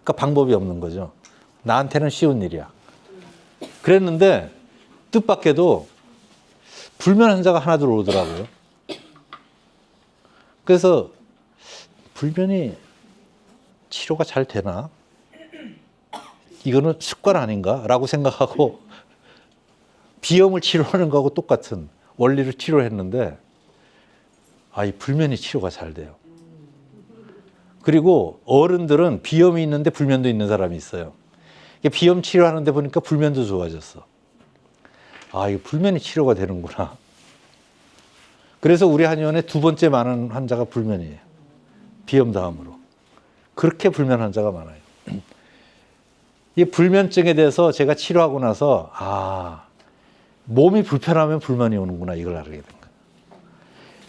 그러니까 방법이 없는 거죠. 나한테는 쉬운 일이야. 그랬는데 뜻밖에도 불면 환자가 하나 들어오더라고요. 그래서 불면이 치료가 잘 되나? 이거는 습관 아닌가? 라고 생각하고 비염을 치료하는 거하고 똑같은 원리를 치료했는데 이 불면이 치료가 잘 돼요. 그리고 어른들은 비염이 있는데 불면도 있는 사람이 있어요. 비염 치료하는데 보니까 불면도 좋아졌어. 이거 불면이 치료가 되는구나. 그래서 우리 한의원에 두 번째 많은 환자가 불면이에요. 비염 다음으로. 그렇게 불면 환자가 많아요. 이 불면증에 대해서 제가 치료하고 나서 몸이 불편하면 불면이 오는구나 이걸 알게 된 거예요.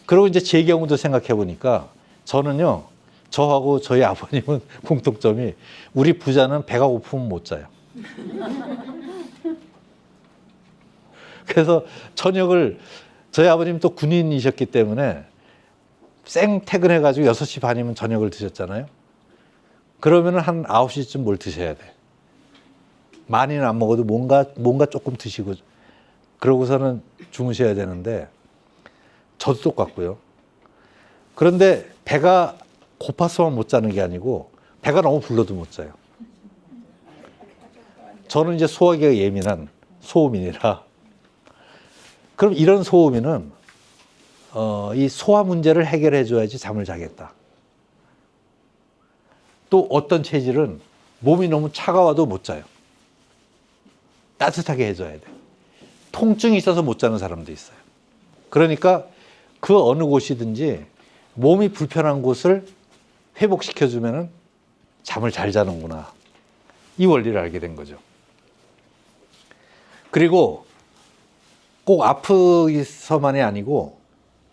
그리고 이제 제 경우도 생각해 보니까 저는요. 저하고 저희 아버님은 공통점이 우리 부자는 배가 고프면 못 자요. 그래서 저녁을 저희 아버님 또 군인이셨기 때문에 생 퇴근해가지고 6시 반이면 저녁을 드셨잖아요. 그러면 한 9시쯤 뭘 드셔야 돼. 많이는 안 먹어도 뭔가 조금 드시고 그러고서는 주무셔야 되는데 저도 똑같고요. 그런데 배가 고파서만 못 자는 게 아니고 배가 너무 불러도 못 자요. 저는 이제 소화기가 예민한 소음인이라 그럼 이런 소음인은 이 소화 문제를 해결해 줘야지 잠을 자겠다. 또 어떤 체질은 몸이 너무 차가워도 못 자요. 따뜻하게 해줘야 돼. 통증이 있어서 못 자는 사람도 있어요. 그러니까 그 어느 곳이든지 몸이 불편한 곳을 회복시켜주면 잠을 잘 자는구나. 이 원리를 알게 된 거죠. 그리고 꼭 아프기서만이 아니고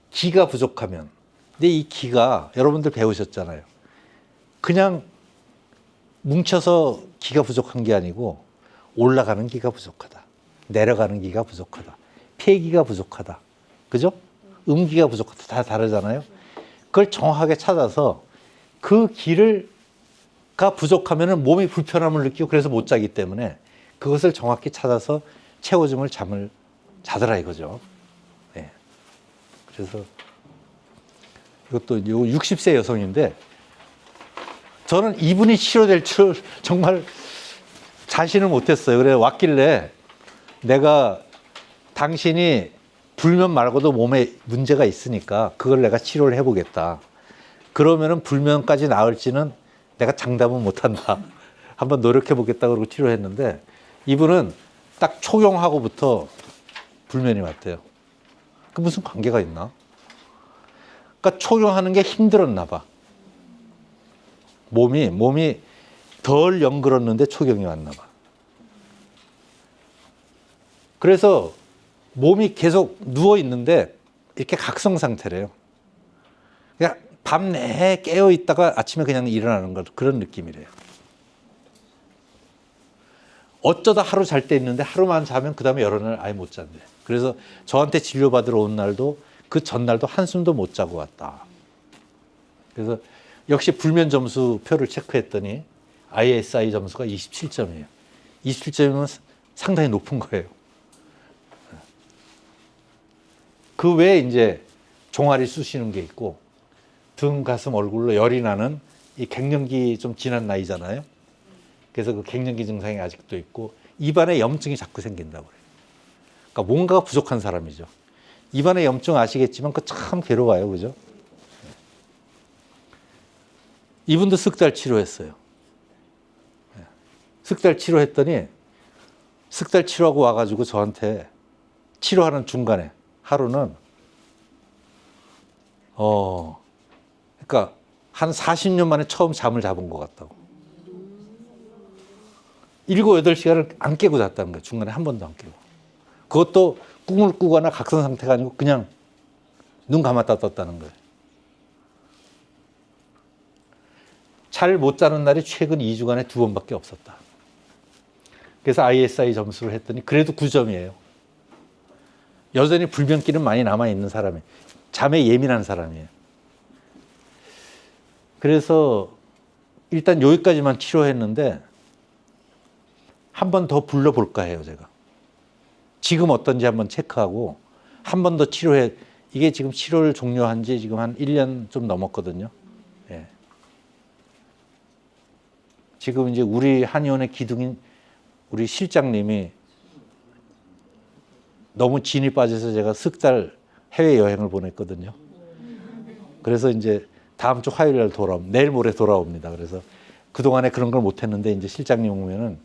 기가 부족하면, 근데 이 기가 여러분들 배우셨잖아요. 그냥 뭉쳐서 기가 부족한 게 아니고 올라가는 기가 부족하다. 내려가는 기가 부족하다. 폐기가 부족하다. 그죠? 음기가 부족하다. 다 다르잖아요. 그걸 정확하게 찾아서 그 기가 부족하면 몸이 불편함을 느끼고 그래서 못 자기 때문에 그것을 정확히 찾아서 채워주면 잠을 자더라 이거죠. 네. 그래서 이것도 60세 여성인데 저는 이분이 치료될 줄 정말 자신을 못했어요. 그래 왔길래 내가 당신이 불면 말고도 몸에 문제가 있으니까 그걸 내가 치료를 해보겠다. 그러면은 불면까지 나을지는 내가 장담은 못한다. 한번 노력해보겠다 그러고 치료했는데 이분은 딱 초경하고부터 불면이 왔대요. 그 무슨 관계가 있나? 그러니까 초경하는 게 힘들었나 봐. 몸이 덜 연그렀는데 초경이 왔나 봐. 그래서 몸이 계속 누워 있는데 이렇게 각성 상태래요. 그냥 밤 내에 깨어 있다가 아침에 그냥 일어나는 것 그런 느낌이래요. 어쩌다 하루 잘 때 있는데 하루만 자면 그 다음에 여러 날 아예 못 잔대. 그래서 저한테 진료받으러 온 날도 그 전날도 한숨도 못 자고 왔다. 그래서 역시 불면 점수 표를 체크했더니 ISI 점수가 27점이에요. 27점이면 상당히 높은 거예요. 그 외에 이제 종아리 쑤시는 게 있고 등, 가슴, 얼굴로 열이 나는 이 갱년기 좀 지난 나이잖아요. 그래서 그 갱년기 증상이 아직도 있고 입안에 염증이 자꾸 생긴다고 그래요. 그러니까 뭔가가 부족한 사람이죠. 입안에 염증 아시겠지만 그 참 괴로워요. 그죠? 이분도 석 달 치료했어요. 석 달 치료했더니 석 달 치료하고 와가지고 저한테 치료하는 중간에 하루는 그러니까 한 40년 만에 처음 잠을 잡은 것 같다고. 7, 8시간을 안 깨고 잤다는 거예요. 중간에 한 번도 안 깨고. 그것도 꿈을 꾸거나 각성 상태가 아니고 그냥 눈 감았다 떴다는 거예요. 잘 못 자는 날이 최근 2주간에 2번밖에 없었다. 그래서 ISI 점수를 했더니 그래도 9점이에요. 여전히 불면기는 많이 남아있는 사람이에요. 잠에 예민한 사람이에요. 그래서 일단 여기까지만 치료했는데 한 번 더 불러볼까 해요, 제가. 지금 어떤지 한번 체크하고 한 번 더 치료해. 이게 지금 치료를 종료한 지 지금 한 1년 좀 넘었거든요. 예. 지금 이제 우리 한의원의 기둥인 우리 실장님이 너무 진이 빠져서 제가 석 달 해외여행을 보냈거든요. 그래서 이제 다음 주 화요일 날 내일 모레 돌아옵니다. 그래서 그동안에 그런 걸 못했는데 이제 실장님 오면은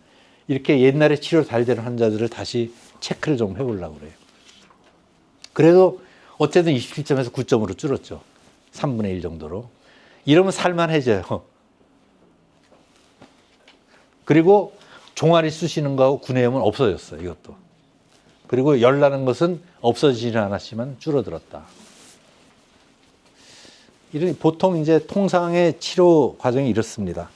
이렇게 옛날에 치료 잘 되는 환자들을 다시 체크를 좀 해보려고 그래요. 그래도 어쨌든 27점에서 9점으로 줄었죠. 3분의 1 정도로. 이러면 살만해져요. 그리고 종아리 쑤시는 거하고 구내염은 없어졌어요. 이것도. 그리고 열 나는 것은 없어지지는 않았지만 줄어들었다. 보통 이제 통상의 치료 과정이 이렇습니다.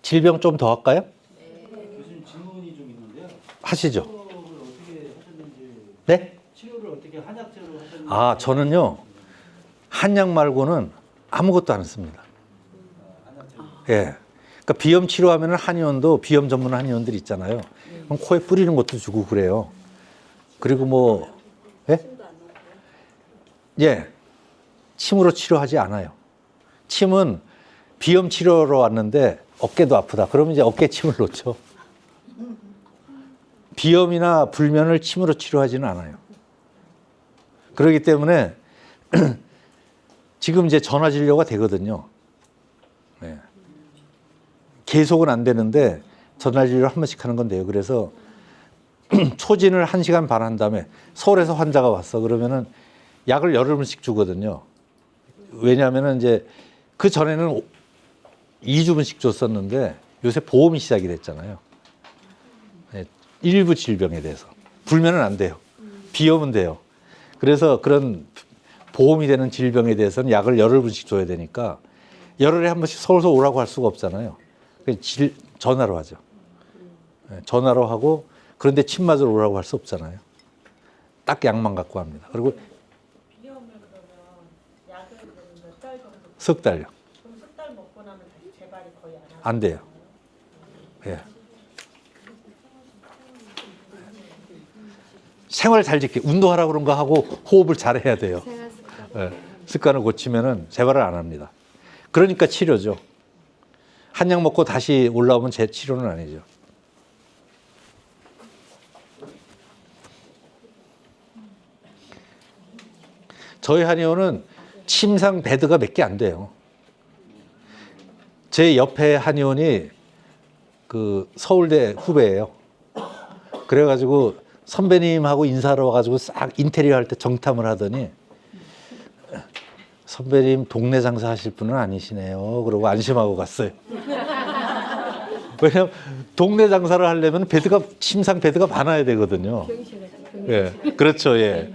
질병 좀 더 할까요? 교수님 질문이 좀 있는데요. 하시죠. 치료를 어떻게 하셨는지. 네? 치료를 어떻게 한약재로 하셨는지. 아, 저는요. 한약 말고는 아무것도 안 씁니다. 한약재. 예. 그러니까 비염 치료하면 한의원도 비염 전문 한의원들 있잖아요. 그럼 코에 뿌리는 것도 주고 그래요. 그리고 뭐, 예? 예. 침으로 치료하지 않아요. 침은 비염 치료로 왔는데 어깨도 아프다. 그러면 이제 어깨에 침을 놓죠. 비염이나 불면을 침으로 치료하지는 않아요. 그렇기 때문에 지금 이제 전화 진료가 되거든요. 네. 계속은 안 되는데 전화 진료 한 번씩 하는 건 돼요. 그래서 초진을 1시간 반 한 다음에 서울에서 환자가 왔어. 그러면은 약을 여러 번씩 주거든요. 왜냐하면은 이제 그 전에는 2주분씩 줬었는데 요새 보험이 시작이 됐잖아요. 네, 일부 질병에 대해서. 불면은 안 돼요. 비염은 돼요. 그래서 그런 보험이 되는 질병에 대해서는 약을 열흘 분씩 줘야 되니까 열흘에 한 번씩 서울서 오라고 할 수가 없잖아요. 전화로 하죠. 네, 전화로 하고 그런데 침 맞으러 오라고 할 수 없잖아요. 딱 약만 갖고 합니다. 그리고 비염을 그러면 약을 그러면 몇 달 정도? 석 달요. 그럼 석 달 먹고 나면 다시 재발이 거의 안 하나요? 안 돼요. 예. 생활 잘 지키. 운동하라 그런 거 하고 호흡을 잘 해야 돼요. 생활 습관. 예. 습관을 고치면은 재발을 안 합니다. 그러니까 치료죠. 한약 먹고 다시 올라오면 제 치료는 아니죠. 저희 한의원은 침상 베드가 몇 개 안 돼요. 제 옆에 한의원이 그 서울대 후배예요. 그래가지고 선배님하고 인사하러 와가지고 싹 인테리어 할 때 정탐을 하더니 선배님 동네 장사 하실 분은 아니시네요. 그러고 안심하고 갔어요. 왜냐면 동네 장사를 하려면 베드가 침상 베드가 많아야 되거든요. 예, 그렇죠, 예.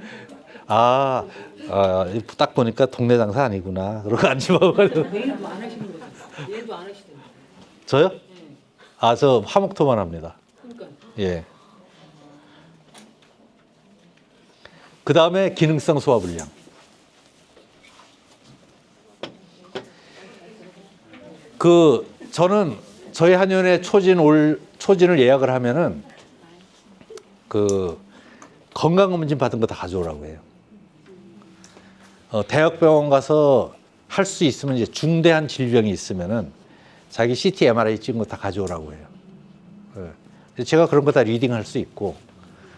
딱 보니까 동네 장사 아니구나. 그러고 안심하고 가요. 내일도 안 하시는 거죠? 내일도 안 하시던데. 저요? 저 화목토만 합니다. 그러니까 예. 그 다음에 기능성 소화불량. 저는 저희 한의원에 초진을 예약을 하면은 건강검진 받은 거 다 가져오라고 해요. 대학병원 가서 할 수 있으면 이제 중대한 질병이 있으면은 자기 CT, MRI 찍은 거 다 가져오라고 해요. 예. 제가 그런 거 다 리딩할 수 있고,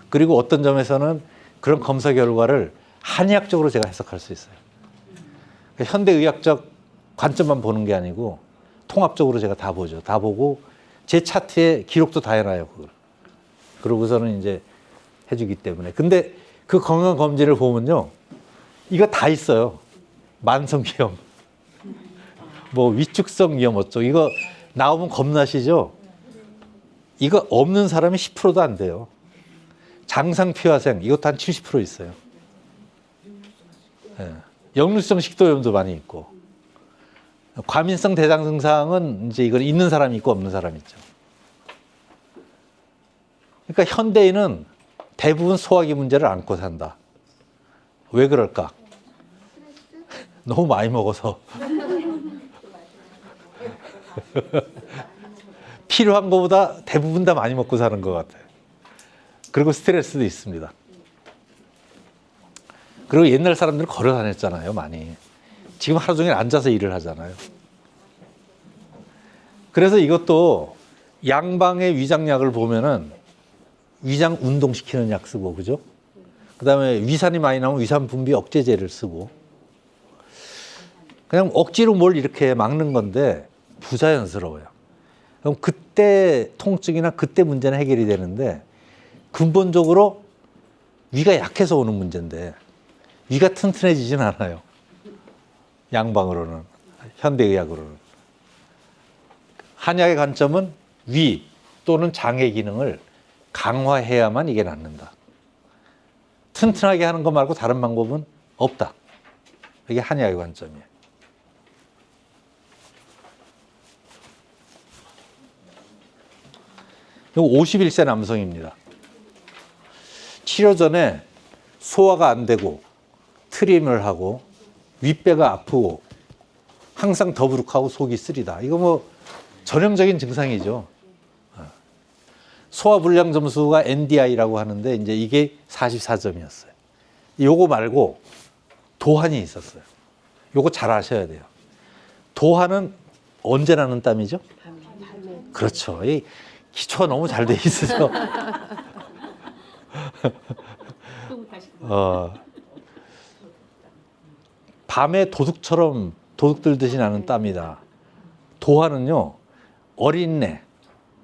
그리고 어떤 점에서는 그런 검사 결과를 한의학적으로 제가 해석할 수 있어요. 그러니까 현대의학적 관점만 보는 게 아니고 통합적으로 제가 다 보죠. 다 보고 제 차트에 기록도 다 해놔요. 그걸. 그러고서는 이제 해주기 때문에. 근데 그 건강검진을 보면요, 이거 다 있어요. 만성기염, 뭐 위축성 위염 어쩌고, 이거 나오면 겁나시죠? 이거 없는 사람이 10%도 안 돼요. 장상피화생, 이것도 한 70% 있어요. 예. 역류성 식도염도 많이 있고, 과민성 대장 증상은 이제 이건 있는 사람이 있고 없는 사람이 있죠. 그러니까 현대인은 대부분 소화기 문제를 안고 산다. 왜 그럴까? 너무 많이 먹어서. 필요한 것보다 대부분 다 많이 먹고 사는 것 같아요. 그리고 스트레스도 있습니다. 그리고 옛날 사람들은 걸어 다녔잖아요, 많이. 지금 하루 종일 앉아서 일을 하잖아요. 그래서 이것도 양방의 위장약을 보면은 위장 운동시키는 약 쓰고, 그죠? 그 다음에 위산이 많이 나오면 위산 분비 억제제를 쓰고, 그냥 억지로 뭘 이렇게 막는 건데 부자연스러워요. 그럼 그때 통증이나 그때 문제는 해결이 되는데, 근본적으로 위가 약해서 오는 문제인데 위가 튼튼해지진 않아요. 양방으로는, 현대의학으로는. 한약의 관점은 위 또는 장의 기능을 강화해야만 이게 낫는다. 튼튼하게 하는 것 말고 다른 방법은 없다. 이게 한의학의 관점이에요. 이거 51세 남성입니다. 치료 전에 소화가 안 되고 트림을 하고 윗배가 아프고 항상 더부룩하고 속이 쓰리다. 이거 뭐 전형적인 증상이죠. 소화불량 점수가 NDI라고 하는데 이제 이게 44점이었어요. 요거 말고 도한이 있었어요. 요거 잘 아셔야 돼요. 도한은 언제 나는 땀이죠? 그렇죠. 이 기초가 너무 잘 돼 있으죠. 밤에 도둑처럼 도둑 들듯이 나는 땀이다. 도한은요, 어린애,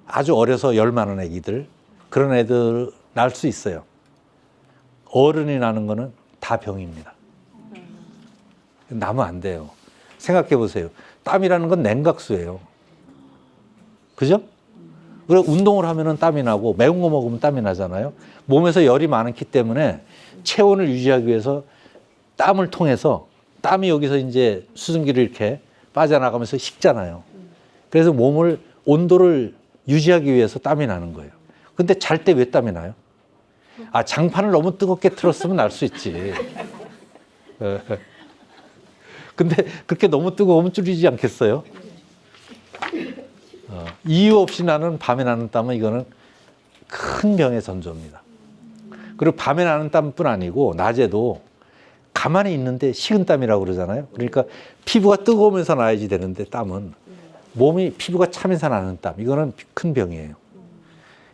아주 어려서 열 많은 애기들, 그런 애들 날 수 있어요. 어른이 나는 거는 다 병입니다. 나면 안 돼요. 생각해 보세요. 땀이라는 건 냉각수예요. 그죠? 그리고 운동을 하면은 땀이 나고 매운 거 먹으면 땀이 나잖아요. 몸에서 열이 많기 때문에 체온을 유지하기 위해서 땀을 통해서, 땀이 여기서 이제 수증기를 이렇게 빠져나가면서 식잖아요. 그래서 몸을, 온도를 유지하기 위해서 땀이 나는 거예요. 근데 잘 때 왜 땀이 나요? 장판을 너무 뜨겁게 틀었으면 날 수 있지. 근데 그렇게 너무 뜨거우면 줄이지 않겠어요? 이유 없이 나는, 밤에 나는 땀은 이거는 큰 병의 전조입니다. 그리고 밤에 나는 땀뿐 아니고 낮에도 가만히 있는데 식은땀이라고 그러잖아요. 그러니까 피부가 뜨거우면서 나야지 되는데 땀은 몸이, 피부가 차면서 나는 땀, 이거는 큰 병이에요.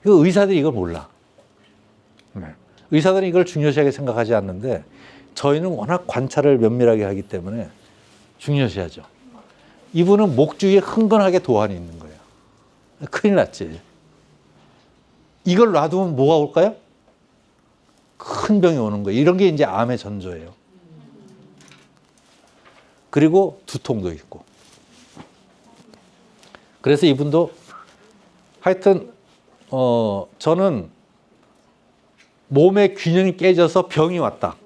이거 의사들이 이걸 몰라. 의사들은 이걸 중요시하게 생각하지 않는데 저희는 워낙 관찰을 면밀하게 하기 때문에 중요시하죠. 이분은 목 주위에 흥건하게 도안이 있는 거예요. 큰일 났지. 이걸 놔두면 뭐가 올까요? 큰 병이 오는 거예요. 이런 게 이제 암의 전조예요. 그리고 두통도 있고. 그래서 이분도 하여튼 저는 몸의 균형이 깨져서 병이 왔다.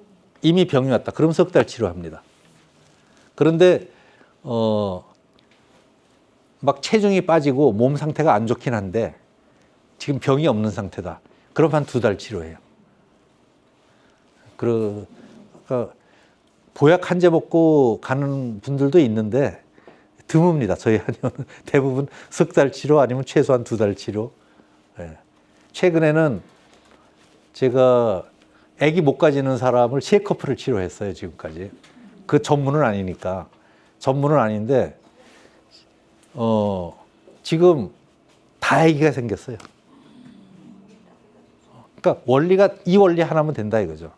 이미 병이 왔다. 그럼 석 달 치료합니다. 그런데 막 체중이 빠지고 몸 상태가 안 좋긴 한데 지금 병이 없는 상태다. 그럼 한 2달 치료해요. 그러니까 보약 한 제 먹고 가는 분들도 있는데 드뭅니다. 저희 한의원은 대부분 석 달 치료 아니면 최소한 2달 치료. 예. 최근에는 제가 아기 못 가지는 사람을 시에커플을 치료했어요. 지금까지. 그 전문은 아니니까. 전문은 아닌데 지금 다 아기가 생겼어요. 그러니까 원리가 이 원리 하나면 된다 이거죠.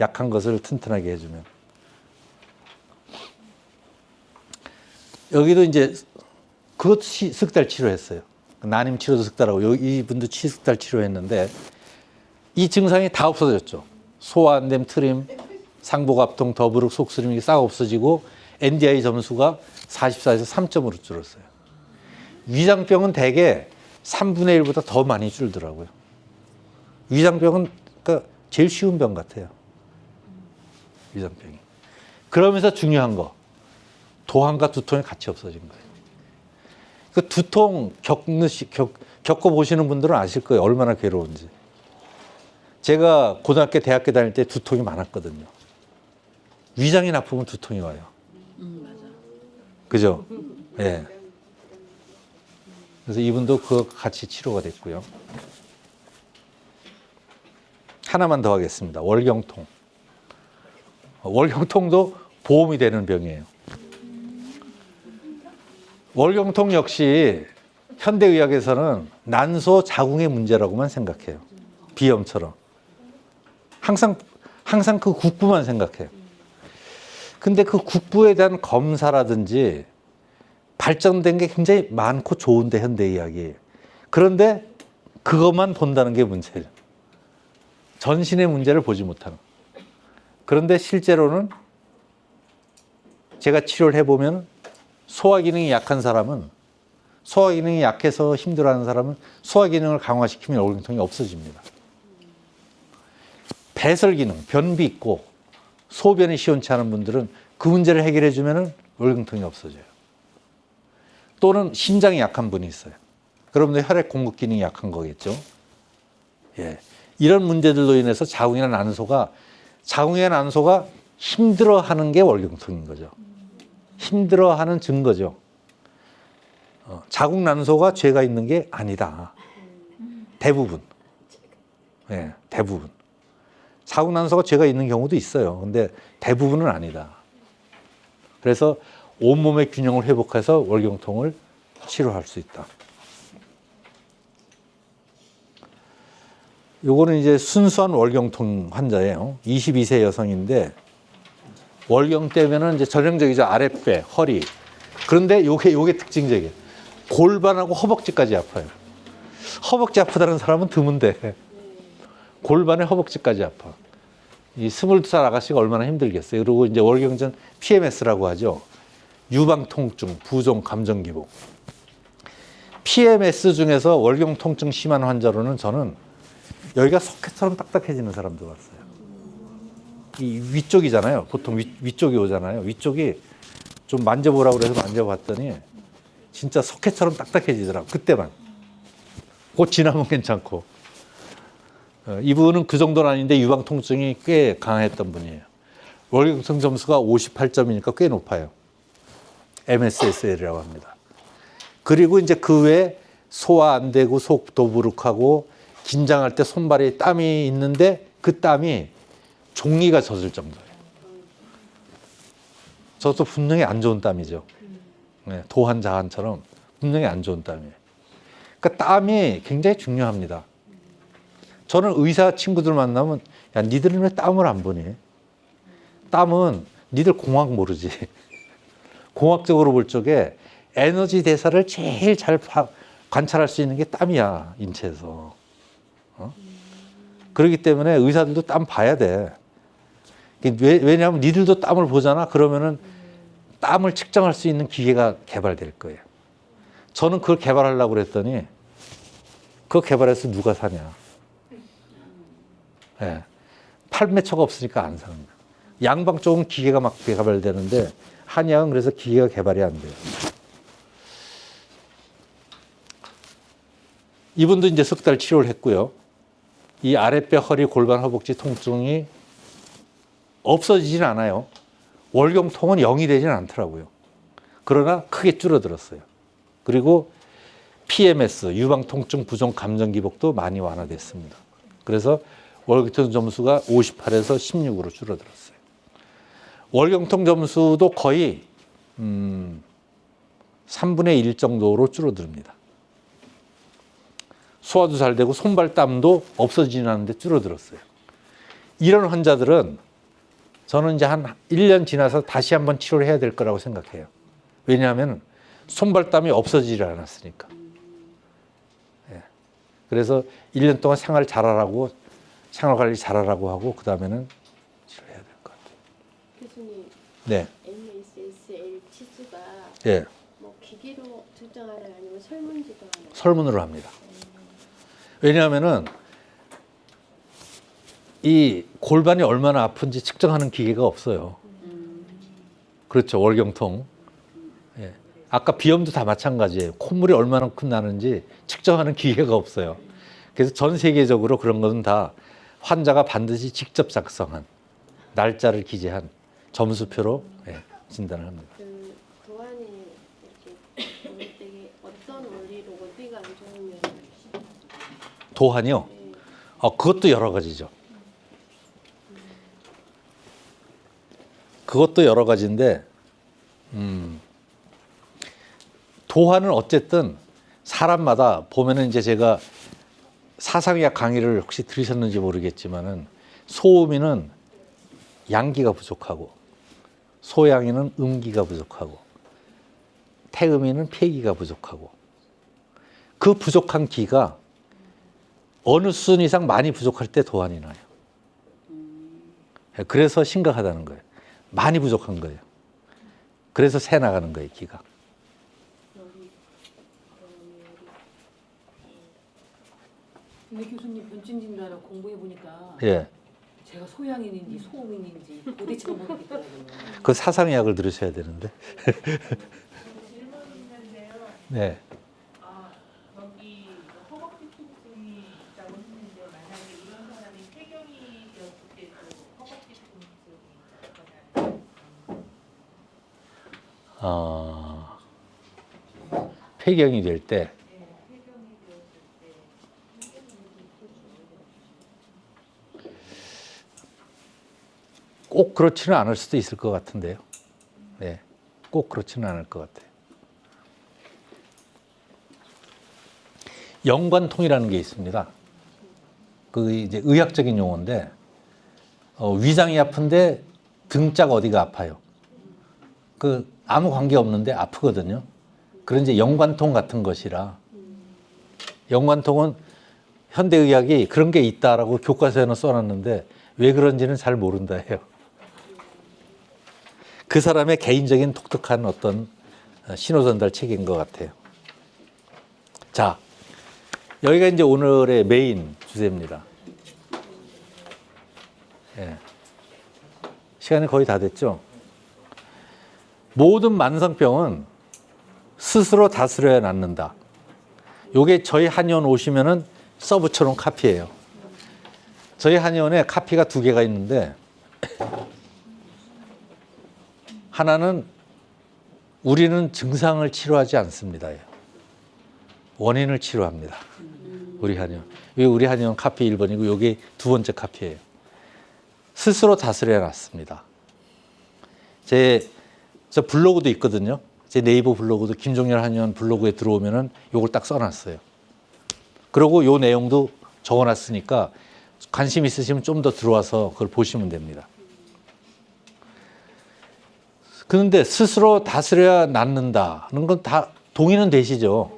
약한 것을 튼튼하게 해주면. 여기도 이제 그것도 석 달 치료했어요. 난임 치료도 석 달하고 이분도 석 달 치료했는데 이 증상이 다 없어졌죠. 소화 안 됨, 트림, 상복압통, 더부룩, 속쓰림 이게 싹 없어지고 NDI 점수가 44에서 3점으로 줄었어요. 위장병은 대개 3분의 1보다 더 많이 줄더라고요. 위장병은 그러니까 제일 쉬운 병 같아요. 위장병이. 그러면서 중요한 거. 도안과 두통이 같이 없어진 거예요. 그 두통 겪어보시는 분들은 아실 거예요. 얼마나 괴로운지. 제가 고등학교, 대학교 다닐 때 두통이 많았거든요. 위장이 나쁘면 두통이 와요. 맞아. 그죠? 예. 네. 그래서 이분도 그거 같이 치료가 됐고요. 하나만 더 하겠습니다. 월경통. 월경통도 보험이 되는 병이에요. 월경통 역시 현대의학에서는 난소 자궁의 문제라고만 생각해요. 비염처럼. 항상 그 국부만 생각해요. 근데 그 국부에 대한 검사라든지 발전된 게 굉장히 많고 좋은데 현대의학이. 그런데 그것만 본다는 게 문제죠. 전신의 문제를 보지 못하는. 그런데 실제로는 제가 치료를 해보면 소화기능이 약한 사람은 소화기능이 약해서 힘들어하는 사람은 소화기능을 강화시키면 월경통이 없어집니다. 배설기능, 변비 있고 소변이 시원치 않은 분들은 그 문제를 해결해 주면 월경통이 없어져요. 또는 심장이 약한 분이 있어요. 그러면 혈액 공급 기능이 약한 거겠죠. 예. 이런 문제들로 인해서 자궁이나 난소가 힘들어하는 게 월경통인 거죠. 힘들어하는 증거죠. 자궁 난소가 죄가 있는 게 아니다. 대부분. 예, 대부분. 자궁 난소가 죄가 있는 경우도 있어요. 근데 대부분은 아니다. 그래서 온몸의 균형을 회복해서 월경통을 치료할 수 있다. 요거는 이제 순수한 월경통 환자예요. 22세 여성인데 월경 때문에는 이제 전형적이죠. 아랫배, 허리. 그런데 요게 특징적이에요. 골반하고 허벅지까지 아파요. 허벅지 아프다는 사람은 드문데 골반에 허벅지까지 아파. 이 22살 아가씨가 얼마나 힘들겠어요. 그리고 이제 월경전 PMS라고 하죠. 유방 통증, 부종, 감정 기복. PMS 중에서 월경 통증 심한 환자로는 저는 여기가 석회처럼 딱딱해지는 사람도 봤어요. 이 위쪽이잖아요. 보통 위쪽이 오잖아요. 위쪽이 좀 만져보라고 그래서 만져봤더니 진짜 석회처럼 딱딱해지더라고. 그때만. 곧 지나면 괜찮고. 이분은 그 정도는 아닌데 유방 통증이 꽤 강했던 분이에요. 월경통 점수가 58점이니까 꽤 높아요. MSSL이라고 합니다. 그리고 이제 그 외에 소화 안 되고 속 더부룩하고 긴장할 때 손발에 땀이 있는데 그 땀이 종이가 젖을 정도예요. 저도 분명히 안 좋은 땀이죠. 네, 도한 자한처럼 분명히 안 좋은 땀이에요. 그러니까 땀이 굉장히 중요합니다. 저는 의사 친구들 만나면 야 니들은 왜 땀을 안 보니? 땀은 니들 공학 모르지. 공학적으로 볼 적에 에너지 대사를 제일 잘 관찰할 수 있는 게 땀이야, 인체에서. 그렇기 때문에 의사들도 땀 봐야 돼. 왜냐하면 니들도 땀을 보잖아. 그러면은 땀을 측정할 수 있는 기계가 개발될 거예요. 저는 그걸 개발하려고 그랬더니 그거 개발해서 누가 사냐. 예. 팔매초가 없으니까 안 사는 거예요. 양방 쪽은 기계가 막 개발되는데 한의학은 그래서 기계가 개발이 안 돼요. 이분도 이제 석 달 치료를 했고요. 이 아랫배, 허리, 골반, 허벅지 통증이 없어지진 않아요. 월경통은 0이 되진 않더라고요. 그러나 크게 줄어들었어요. 그리고 PMS, 유방통증 부종 감정 기복도 많이 완화됐습니다. 그래서 월경통 점수가 58에서 16으로 줄어들었어요. 월경통 점수도 거의 3분의 1 정도로 줄어듭니다. 소화도 잘 되고 손발 땀도 없어지는 않는데 줄어들었어요. 이런 환자들은 저는 이제 한 1년 지나서 다시 한번 치료를 해야 될 거라고 생각해요. 왜냐하면 손발 땀이 없어지지 않았으니까. 예. 그래서 1년 동안 생활 잘하라고, 생활 관리 잘하라고 하고 그 다음에는 치료해야 될 것 같아요. 교수님, 네. MSSL 치수가 예. 뭐 기계로 측정하나요? 아니면 설문지도 하나요? 설문으로 합니다. 왜냐하면은 이 골반이 얼마나 아픈지 측정하는 기계가 없어요. 그렇죠. 월경통. 예. 아까 비염도 다 마찬가지예요. 콧물이 얼마나큼 나는지 측정하는 기계가 없어요. 그래서 전 세계적으로 그런 것은 다 환자가 반드시 직접 작성한 날짜를 기재한 점수표로 진단을 합니다. 그 도안이 이렇게 볼 때 어떤 원리로 어디가 안 좋으면 도안이요? 그것도 여러 가지죠. 그것도 여러 가지인데 도안은 어쨌든 사람마다 보면은 이제 제가 사상의학 강의를 혹시 들으셨는지 모르겠지만은 소음이는 양기가 부족하고 소양이는 음기가 부족하고 태음이는 폐기가 부족하고 그 부족한 기가 어느 수준 이상 많이 부족할 때 도안이 나요. 그래서 심각하다는 거예요. 많이 부족한 거예요. 그래서 새 나가는 거예요, 기가. 근데 교수님 변증 진단을 공부해 보니까 예. 제가 소양인인지 소음인인지 도대체가 모르겠더라고요. 그 사상의학을 들으셔야 되는데. 질문 있는데요. 네. 여기 허벅지 통증이 있다고 했는데 만약에 이런 사람이 폐경이 되었을 때도 허벅지 통증이 있을까요? 폐경이 될 때. 꼭 그렇지는 않을 수도 있을 것 같은데요. 네. 꼭 그렇지는 않을 것 같아요. 영관통이라는 게 있습니다. 그 이제 의학적인 용어인데, 위장이 아픈데 등짝 어디가 아파요. 그 아무 관계 없는데 아프거든요. 그런 이제 영관통 같은 것이라. 영관통은 현대의학이 그런 게 있다라고 교과서에는 써놨는데 왜 그런지는 잘 모른다 해요. 그 사람의 개인적인 독특한 어떤 신호전달 체계인 것 같아요. 자, 여기가 이제 오늘의 메인 주제입니다. 예. 시간이 거의 다 됐죠? 모든 만성병은 스스로 다스려야 낫는다. 요게 저희 한의원 오시면은 서브처럼 카피예요. 저희 한의원에 카피가 2개가 있는데 하나는 우리는 증상을 치료하지 않습니다. 원인을 치료합니다. 우리 한의원. 우리 한의원 카피 1번이고 요게 2번째 카피예요. 스스로 다스려야 낫습니다. 저 블로그도 있거든요. 제 네이버 블로그도 김종렬 한의원 블로그에 들어오면은 요걸 딱 써놨어요. 그리고 요 내용도 적어놨으니까 관심 있으시면 좀 더 들어와서 그걸 보시면 됩니다. 그런데 스스로 다스려야 낫는다는 건 다 동의는 되시죠.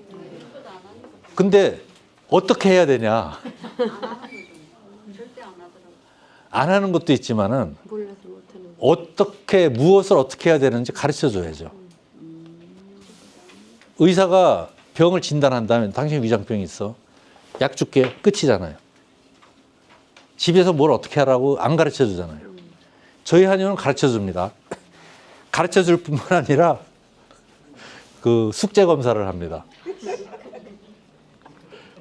근데 어떻게 해야 되냐? 절대 안 하더라고. 안 하는 것도 있지만은 몰라서 못하는. 어떻게 무엇을 어떻게 해야 되는지 가르쳐 줘야죠. 의사가 병을 진단한다면 당신 위장병이 있어. 약 줄게. 끝이잖아요. 집에서 뭘 어떻게 하라고 안 가르쳐 주잖아요. 저희 한의원은 가르쳐 줍니다. 가르쳐 줄 뿐만 아니라 그 숙제 검사를 합니다.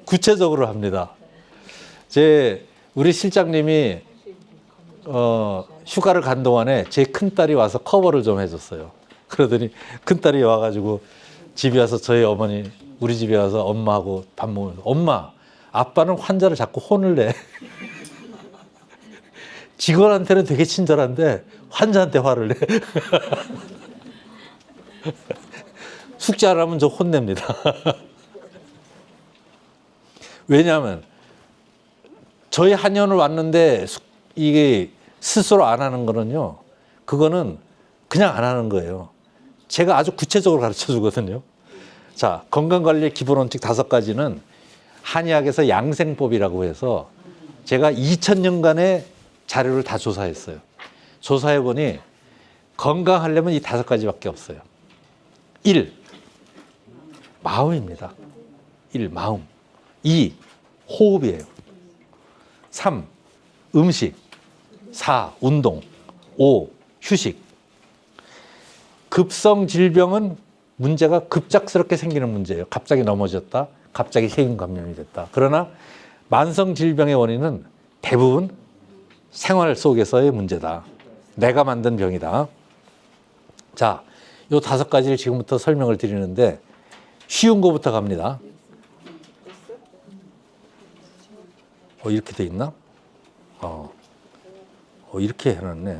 구체적으로 합니다. 우리 실장님이 휴가를 간 동안에 제 큰딸이 와서 커버를 좀 해줬어요. 그러더니 큰딸이 와가지고 집에 와서 저희 어머니 우리 집에 와서 엄마하고 밥 먹으면서 엄마, 아빠는 환자를 자꾸 혼을 내. 직원한테는 되게 친절한데 환자한테 화를 내. 숙제 안 하면 저 혼냅니다. 왜냐하면 저희 한의원을 왔는데 이게 스스로 안 하는 거는요. 그거는 그냥 안 하는 거예요. 제가 아주 구체적으로 가르쳐 주거든요. 자, 건강관리의 기본 원칙 5가지는 한의학에서 양생법이라고 해서 제가 2000년간의 자료를 다 조사했어요. 조사해 보니 건강하려면 이 5가지밖에 없어요. 1. 마음입니다. 1. 마음. 2. 호흡이에요. 3. 음식. 4. 운동. 5. 휴식. 급성 질병은 문제가 급작스럽게 생기는 문제예요. 갑자기 넘어졌다. 갑자기 세균 감염이 됐다. 그러나 만성 질병의 원인은 대부분 생활 속에서의 문제다. 내가 만든 병이다. 자, 요 5가지를 지금부터 설명을 드리는데 쉬운 거부터 갑니다. 이렇게 돼 있나? 이렇게 해놨네.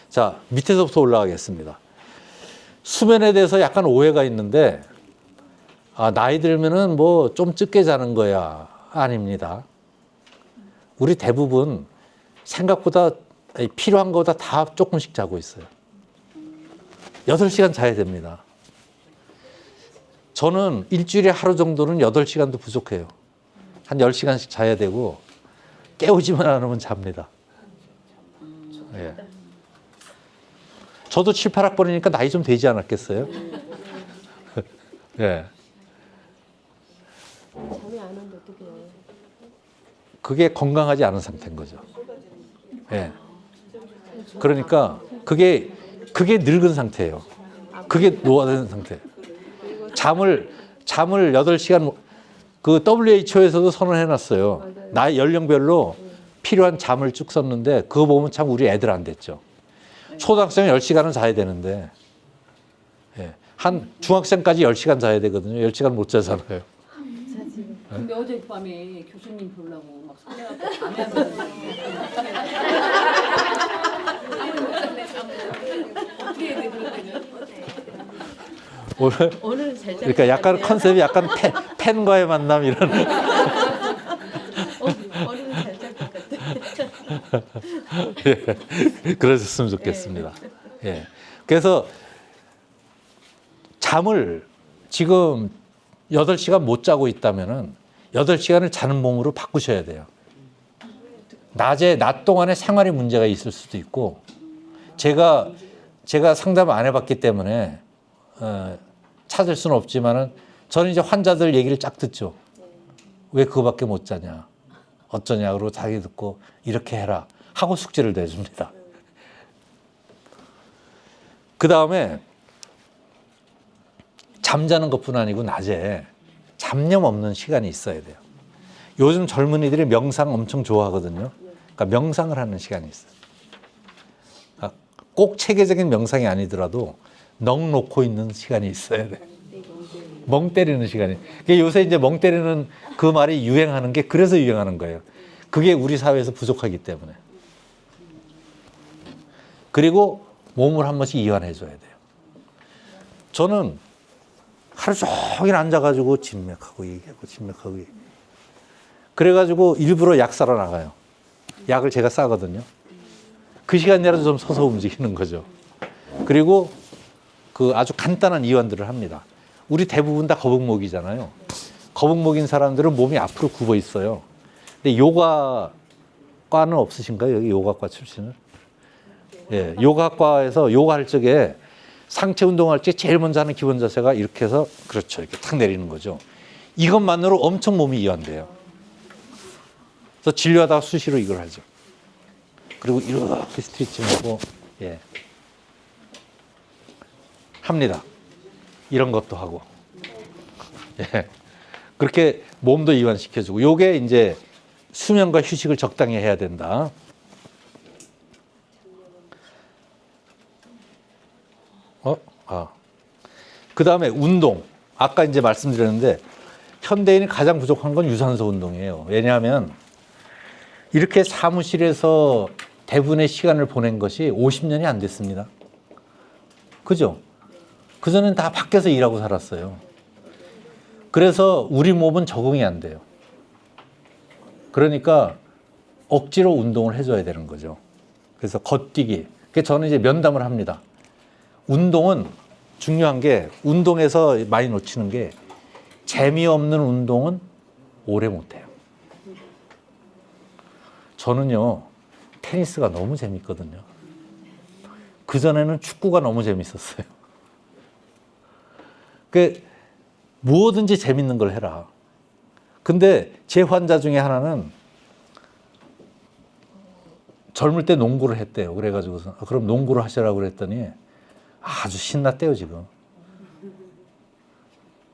자, 밑에서부터 올라가겠습니다. 수면에 대해서 약간 오해가 있는데 나이 들면은 뭐 좀 적게 자는 거야. 아닙니다. 우리 대부분 생각보다 필요한 거보다 다 조금씩 자고 있어요. 8시간 자야 됩니다. 저는 일주일에 하루 정도는 8시간도 부족해요. 한 10시간씩 자야 되고 깨우지만 않으면 잡니다. 예. 저도 7, 8학번이니까 나이 좀 되지 않았겠어요? 예. 잠이 안 오는데 어떻게 해요? 그게 건강하지 않은 상태인 거죠. 예. 그러니까 그게 늙은 상태예요. 그게 노화된 상태. 잠을 8시간 그 WHO에서도 선언해 놨어요. 나이 연령별로 필요한 잠을 쭉 썼는데 그거 보면 참 우리 애들 안 됐죠. 초등학생은 10시간은 자야 되는데 예. 한 중학생까지 10시간 자야 되거든요. 10시간 못 자잖아요. 근데 어젯밤에 교수님 보려고 막 설레갖고 잠이 안 오는데 어떻게 해야 돼 그러면은? 오늘은 잘 잤. 그러니까 약간 컨셉이 약간 팬과의 만남 이런. 오늘은 잘 잘 것 같아. 예, 그러셨으면 좋겠습니다. 예. 그래서 잠을 지금 8시간 못 자고 있다면은 8시간을 자는 몸으로 바꾸셔야 돼요. 낮 동안에 생활에 문제가 있을 수도 있고 제가 상담 안 해봤기 때문에 찾을 수는 없지만은 저는 이제 환자들 얘기를 쫙 듣죠. 왜 그거밖에 못 자냐? 어쩌냐? 그러고 자기 듣고 이렇게 해라 하고 숙제를 내줍니다. 그 다음에 잠자는 것뿐 아니고 낮에 잡념 없는 시간이 있어야 돼요. 요즘 젊은이들이 명상 엄청 좋아하거든요. 그러니까 명상을 하는 시간이 있어요. 그러니까 꼭 체계적인 명상이 아니더라도 넋 놓고 있는 시간이 있어야 돼요. 멍 때리는 시간이. 요새 이제 멍 때리는 그 말이 유행하는 게 그래서 유행하는 거예요. 그게 우리 사회에서 부족하기 때문에. 그리고 몸을 한 번씩 이완해 줘야 돼요. 저는 하루 종일 앉아가지고 진맥하고 얘기하고 진맥하고 얘기하고. 그래가지고 일부러 약 사러 나가요. 약을 제가 싸거든요. 그 시간이라도 좀 서서 움직이는 거죠. 그리고 그 아주 간단한 이완들을 합니다. 우리 대부분 다 거북목이잖아요. 거북목인 사람들은 몸이 앞으로 굽어 있어요. 근데 요가과는 없으신가요? 여기 요가과 출신은? 예, 요가과에서 요가할 적에 상체 운동할 때 제일 먼저 하는 기본 자세가 이렇게 해서 그렇죠. 이렇게 탁 내리는 거죠. 이것만으로 엄청 몸이 이완돼요. 그래서 진료하다가 수시로 이걸 하죠. 그리고 이렇게 스트레칭하고 예. 합니다. 이런 것도 하고. 예. 그렇게 몸도 이완시켜주고. 요게 이제 수면과 휴식을 적당히 해야 된다. 그 다음에 운동. 아까 이제 말씀드렸는데 현대인이 가장 부족한 건 유산소 운동이에요. 왜냐하면 이렇게 사무실에서 대부분의 시간을 보낸 것이 50년이 안 됐습니다. 그죠? 그전엔 다 밖에서 일하고 살았어요. 그래서 우리 몸은 적응이 안 돼요. 그러니까 억지로 운동을 해줘야 되는 거죠. 그래서 걷뛰기. 그래서 저는 이제 면담을 합니다. 운동은 중요한 게 운동에서 많이 놓치는 게 재미없는 운동은 오래 못해요. 저는요 테니스가 너무 재밌거든요. 그전에는 축구가 너무 재밌었어요. 그 뭐든지 재밌는 걸 해라. 근데 제 환자 중에 하나는 젊을 때 농구를 했대요. 그래가지고서 그럼 농구를 하시라고 그랬더니 아주 신났대요 지금.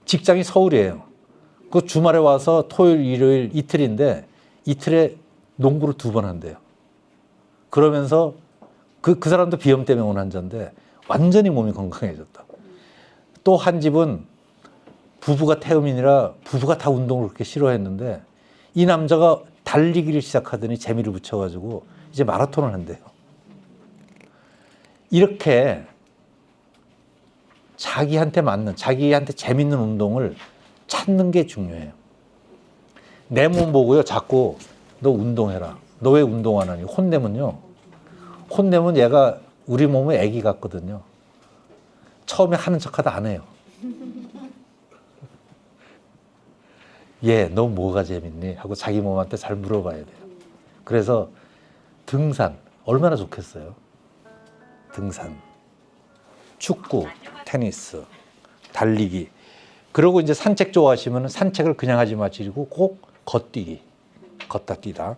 직장이 서울이에요. 그 주말에 와서 토요일, 일요일 이틀인데 이틀에 농구를 2번 한대요. 그러면서 그 사람도 비염 때문에 온 환자인데 완전히 몸이 건강해졌다. 또 한 집은 부부가 태음인이라 부부가 다 운동을 그렇게 싫어했는데 이 남자가 달리기를 시작하더니 재미를 붙여가지고 이제 마라톤을 한대요. 이렇게 자기한테 맞는, 자기한테 재밌는 운동을 찾는 게 중요해요. 내 몸 보고요, 자꾸 너 운동해라. 너 왜 운동 안 하니? 혼내면요. 혼내면 얘가 우리 몸의 애기 같거든요. 처음에 하는 척하다 안 해요. 얘, 너 뭐가 재밌니? 하고 자기 몸한테 잘 물어봐야 돼요. 그래서 등산, 얼마나 좋겠어요. 등산, 축구, 테니스, 달리기. 그리고 이제 산책 좋아하시면 산책을 그냥 하지 마시고 꼭 걷뛰기, 걷다 뛰다.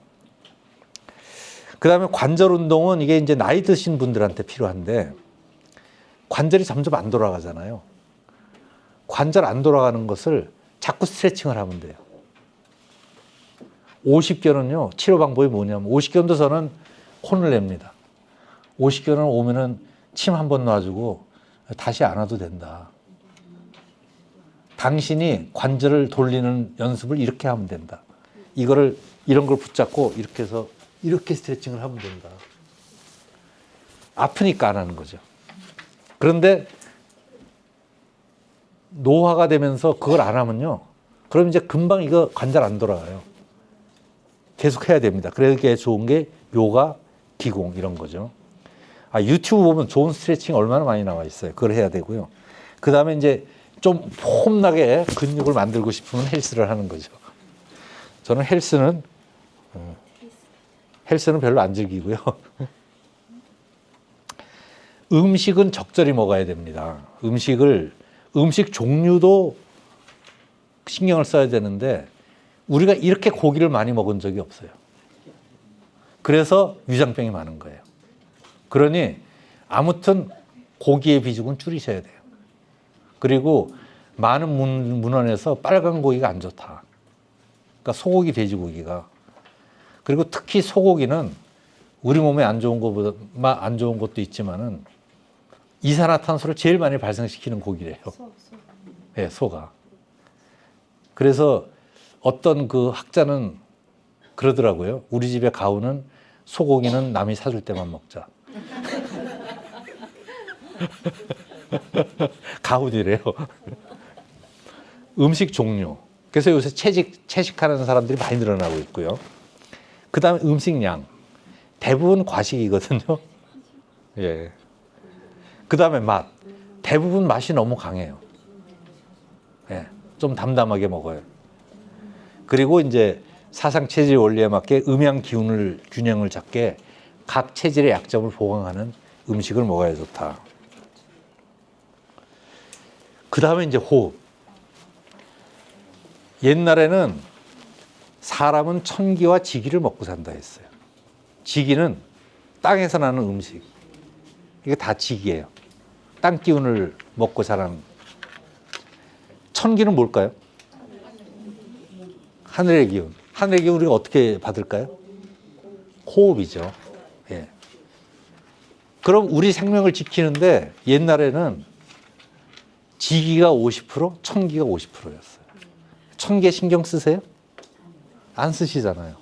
그 다음에 관절 운동은 이게 이제 나이 드신 분들한테 필요한데 관절이 점점 안 돌아가잖아요. 관절 안 돌아가는 것을 자꾸 스트레칭을 하면 돼요. 50견은요, 치료 방법이 뭐냐면 50견도 저는 혼을 냅니다. 50견은 오면은 침 한 번 놔주고 다시 안 와도 된다. 당신이 관절을 돌리는 연습을 이렇게 하면 된다. 이런 걸 붙잡고 이렇게 해서 이렇게 스트레칭을 하면 된다. 아프니까 안 하는 거죠. 그런데 노화가 되면서 그걸 안 하면요. 그럼 이제 금방 이거 관절 안 돌아가요. 계속 해야 됩니다. 그러기에 좋은 게 요가, 기공 이런 거죠. 유튜브 보면 좋은 스트레칭 얼마나 많이 나와 있어요. 그걸 해야 되고요. 그 다음에 이제 좀 폼나게 근육을 만들고 싶으면 헬스를 하는 거죠. 저는 헬스는 별로 안 즐기고요. 음식은 적절히 먹어야 됩니다. 음식 종류도 신경을 써야 되는데 우리가 이렇게 고기를 많이 먹은 적이 없어요. 그래서 위장병이 많은 거예요. 그러니 아무튼 고기의 비중은 줄이셔야 돼요. 그리고 많은 문헌에서 빨간 고기가 안 좋다. 그러니까 소고기, 돼지고기가. 그리고 특히 소고기는 우리 몸에 안 좋은 것보다 안 좋은 것도 있지만은 이산화탄소를 제일 많이 발생시키는 고기래요. 네, 소가. 그래서 어떤 그 학자는 그러더라고요. 우리 집에 가오는 소고기는 남이 사줄 때만 먹자. 가훈이래요. 음식 종류. 그래서 요새 채식하는 사람들이 많이 늘어나고 있고요. 그 다음에 음식량. 대부분 과식이거든요. 예. 그 다음에 맛. 대부분 맛이 너무 강해요. 예, 좀 담담하게 먹어요. 그리고 이제 사상 체질 원리에 맞게 음양 기운을 균형을 잡게 각 체질의 약점을 보강하는 음식을 먹어야 좋다. 그 다음에 이제 호흡. 옛날에는 사람은 천기와 지기를 먹고 산다 했어요. 지기는 땅에서 나는 음식. 이게 다 지기예요. 땅 기운을 먹고 자라는. 천기는 뭘까요? 하늘의 기운. 하늘의 기운 우리가 어떻게 받을까요? 호흡이죠. 예. 그럼 우리 생명을 지키는데 옛날에는 지기가 50%, 천기가 50%였어요. 천기에 신경 쓰세요? 안 쓰시잖아요.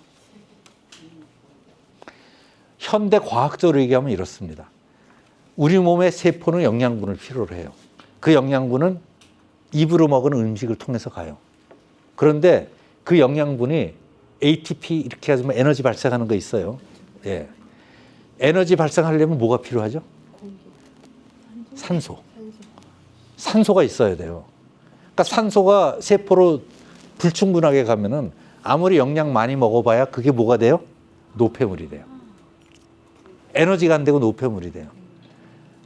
현대 과학적으로 얘기하면 이렇습니다. 우리 몸의 세포는 영양분을 필요로 해요. 그 영양분은 입으로 먹은 음식을 통해서 가요. 그런데 그 영양분이 ATP 이렇게 해서 에너지 발생하는 거 있어요. 예. 에너지 발생하려면 뭐가 필요하죠? 산소. 산소가 있어야 돼요. 그러니까 산소가 세포로 불충분하게 가면은 아무리 영양 많이 먹어봐야 그게 뭐가 돼요? 노폐물이 돼요. 에너지가 안 되고 노폐물이 돼요.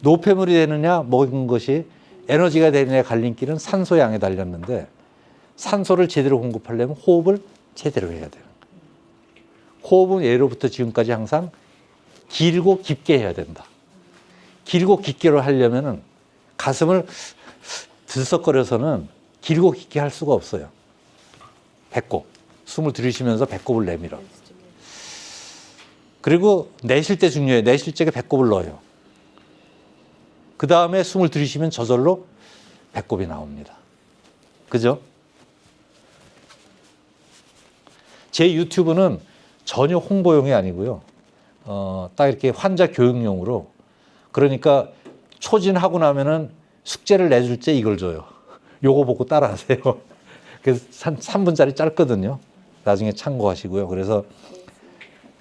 노폐물이 되느냐 먹은 것이 에너지가 되느냐의 갈림길은 산소 양에 달렸는데 산소를 제대로 공급하려면 호흡을 제대로 해야 돼요. 호흡은 예로부터 지금까지 항상 길고 깊게 해야 된다. 길고 깊게로 하려면은 가슴을 들썩거려서는 길고 깊게 할 수가 없어요. 배꼽. 숨을 들이쉬면서 배꼽을 내밀어. 그리고 내쉴 때 중요해요. 내쉴 적에 배꼽을 넣어요. 그 다음에 숨을 들이쉬면 저절로 배꼽이 나옵니다. 그죠? 제 유튜브는 전혀 홍보용이 아니고요. 딱 이렇게 환자 교육용으로. 그러니까 초진하고 나면은 숙제를 내줄 때 이걸 줘요. 요거 보고 따라하세요. 그래서 3분짜리 짧거든요. 나중에 참고하시고요. 그래서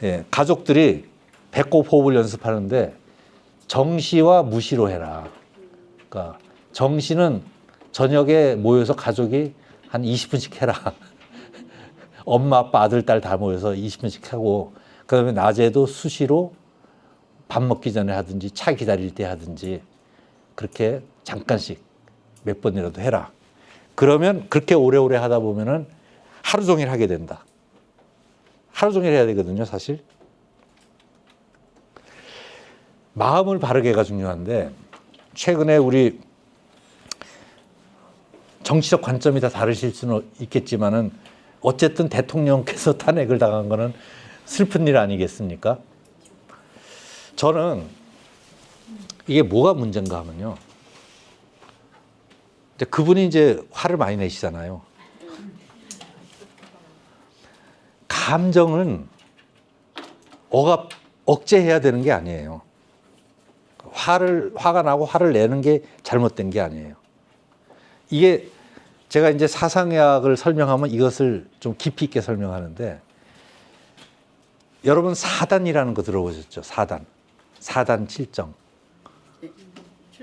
예, 가족들이 배꼽 호흡을 연습하는데 정시와 무시로 해라. 그러니까 정시는 저녁에 모여서 가족이 한 20분씩 해라. 엄마, 아빠, 아들, 딸 다 모여서 20분씩 하고 그다음에 낮에도 수시로 밥 먹기 전에 하든지 차 기다릴 때 하든지 그렇게 잠깐씩 몇 번이라도 해라. 그러면 그렇게 오래오래 하다 보면은 하루 종일 하게 된다. 하루 종일 해야 되거든요, 사실. 마음을 바르게가 중요한데 최근에 우리 정치적 관점이 다 다르실 수는 있겠지만은 어쨌든 대통령께서 탄핵을 당한 거는 슬픈 일 아니겠습니까? 저는 이게 뭐가 문제인가 하면요. 그분이 이제 화를 많이 내시잖아요. 감정은 억제해야 되는 게 아니에요. 화가 나고 화를 내는 게 잘못된 게 아니에요. 이게 제가 이제 사상의학을 설명하면 이것을 좀 깊이 있게 설명하는데 여러분 사단이라는 거 들어보셨죠? 사단. 사단 칠정.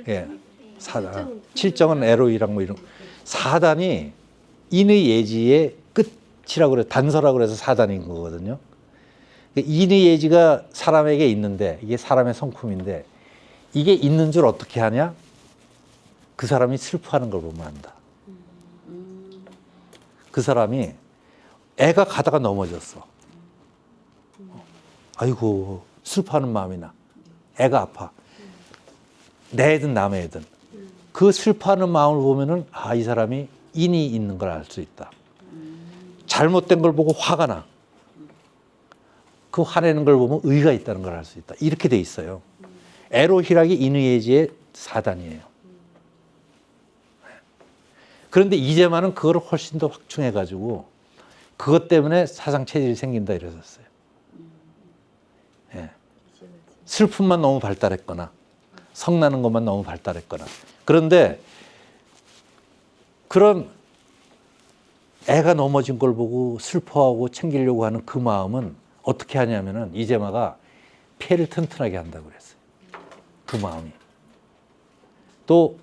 예. 사단. 칠정은 에로이랑 뭐 이런. 사단이 인의 예지의 끝이라고 그래. 단서라고 그래서 사단인 거거든요. 인의 예지가 사람에게 있는데 이게 사람의 성품인데 이게 있는 줄 어떻게 하냐? 그 사람이 슬퍼하는 걸 보면 안다. 그 사람이 애가 가다가 넘어졌어. 아이고 슬퍼하는 마음이 나. 애가 아파. 내 애든 남의 애든. 그 슬퍼하는 마음을 보면은 아, 이 사람이 인이 있는 걸 알 수 있다. 잘못된 걸 보고 화가 나. 그 화내는 걸 보면 의가 있다는 걸 알 수 있다. 이렇게 돼 있어요. 에로희락이 인의예지의 사단이에요. 그런데 이재만은 그걸 훨씬 더 확충해가지고 그것 때문에 사상 체질이 생긴다 이랬었어요. 예. 슬픔만 너무 발달했거나 성나는 것만 너무 발달했거나 그런데 그런 애가 넘어진 걸 보고 슬퍼하고 챙기려고 하는 그 마음은 어떻게 하냐면은 이재마가 폐를 튼튼하게 한다고 그랬어요. 그 마음이. 또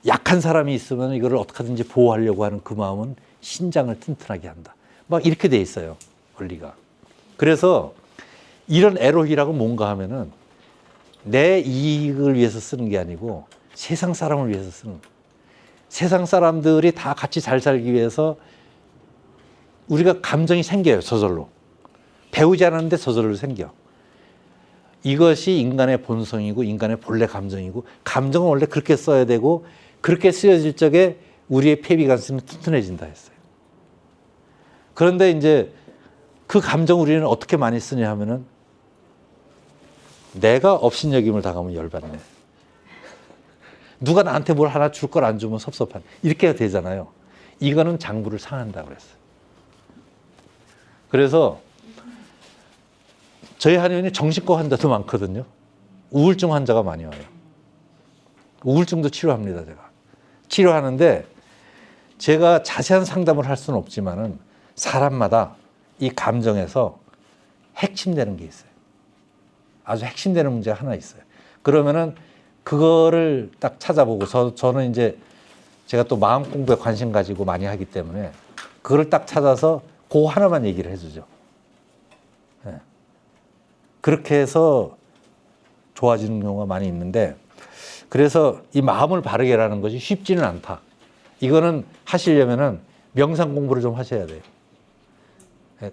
약한 사람이 있으면 이거를 어떻게든지 보호하려고 하는 그 마음은 신장을 튼튼하게 한다. 막 이렇게 돼 있어요, 원리가. 그래서 이런 에로히라고 뭔가 하면은 내 이익을 위해서 쓰는 게 아니고 세상 사람을 위해서 쓰는 거예요. 세상 사람들이 다 같이 잘 살기 위해서 우리가 감정이 생겨요, 저절로. 배우지 않았는데 저절로 생겨. 이것이 인간의 본성이고 인간의 본래 감정이고, 감정은 원래 그렇게 써야 되고 그렇게 쓰여질 적에 우리의 폐비관성이 튼튼해진다 했어요. 그런데 이제 그 감정 우리는 어떻게 많이 쓰냐 하면은 내가 업신여김을 당하면 열받네. 누가 나한테 뭘 하나 줄 걸 안 주면 섭섭한. 이렇게 되잖아요. 이거는 장부를 상한다고 그랬어요. 그래서 저희 한의원에 정신과 환자도 많거든요. 우울증 환자가 많이 와요. 우울증도 치료합니다, 제가. 치료하는데 제가 자세한 상담을 할 수는 없지만은 사람마다 이 감정에서 핵심되는 게 있어요. 아주 핵심되는 문제가 하나 있어요. 그러면은 그거를 딱 찾아보고 저는 이제 제가 또 마음 공부에 관심 가지고 많이 하기 때문에 그걸 딱 찾아서 그 하나만 얘기를 해주죠. 네. 그렇게 해서 좋아지는 경우가 많이 있는데, 그래서 이 마음을 바르게 하는 것이 쉽지는 않다. 이거는 하시려면은 명상 공부를 좀 하셔야 돼요.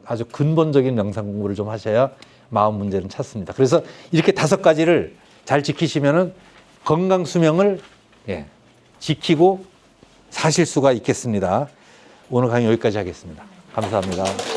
아주 근본적인 명상 공부를 좀 하셔야 마음 문제는 찾습니다. 그래서 이렇게 5가지를 잘 지키시면은 건강 수명을 지키고 사실 수가 있겠습니다. 오늘 강의 여기까지 하겠습니다. 감사합니다.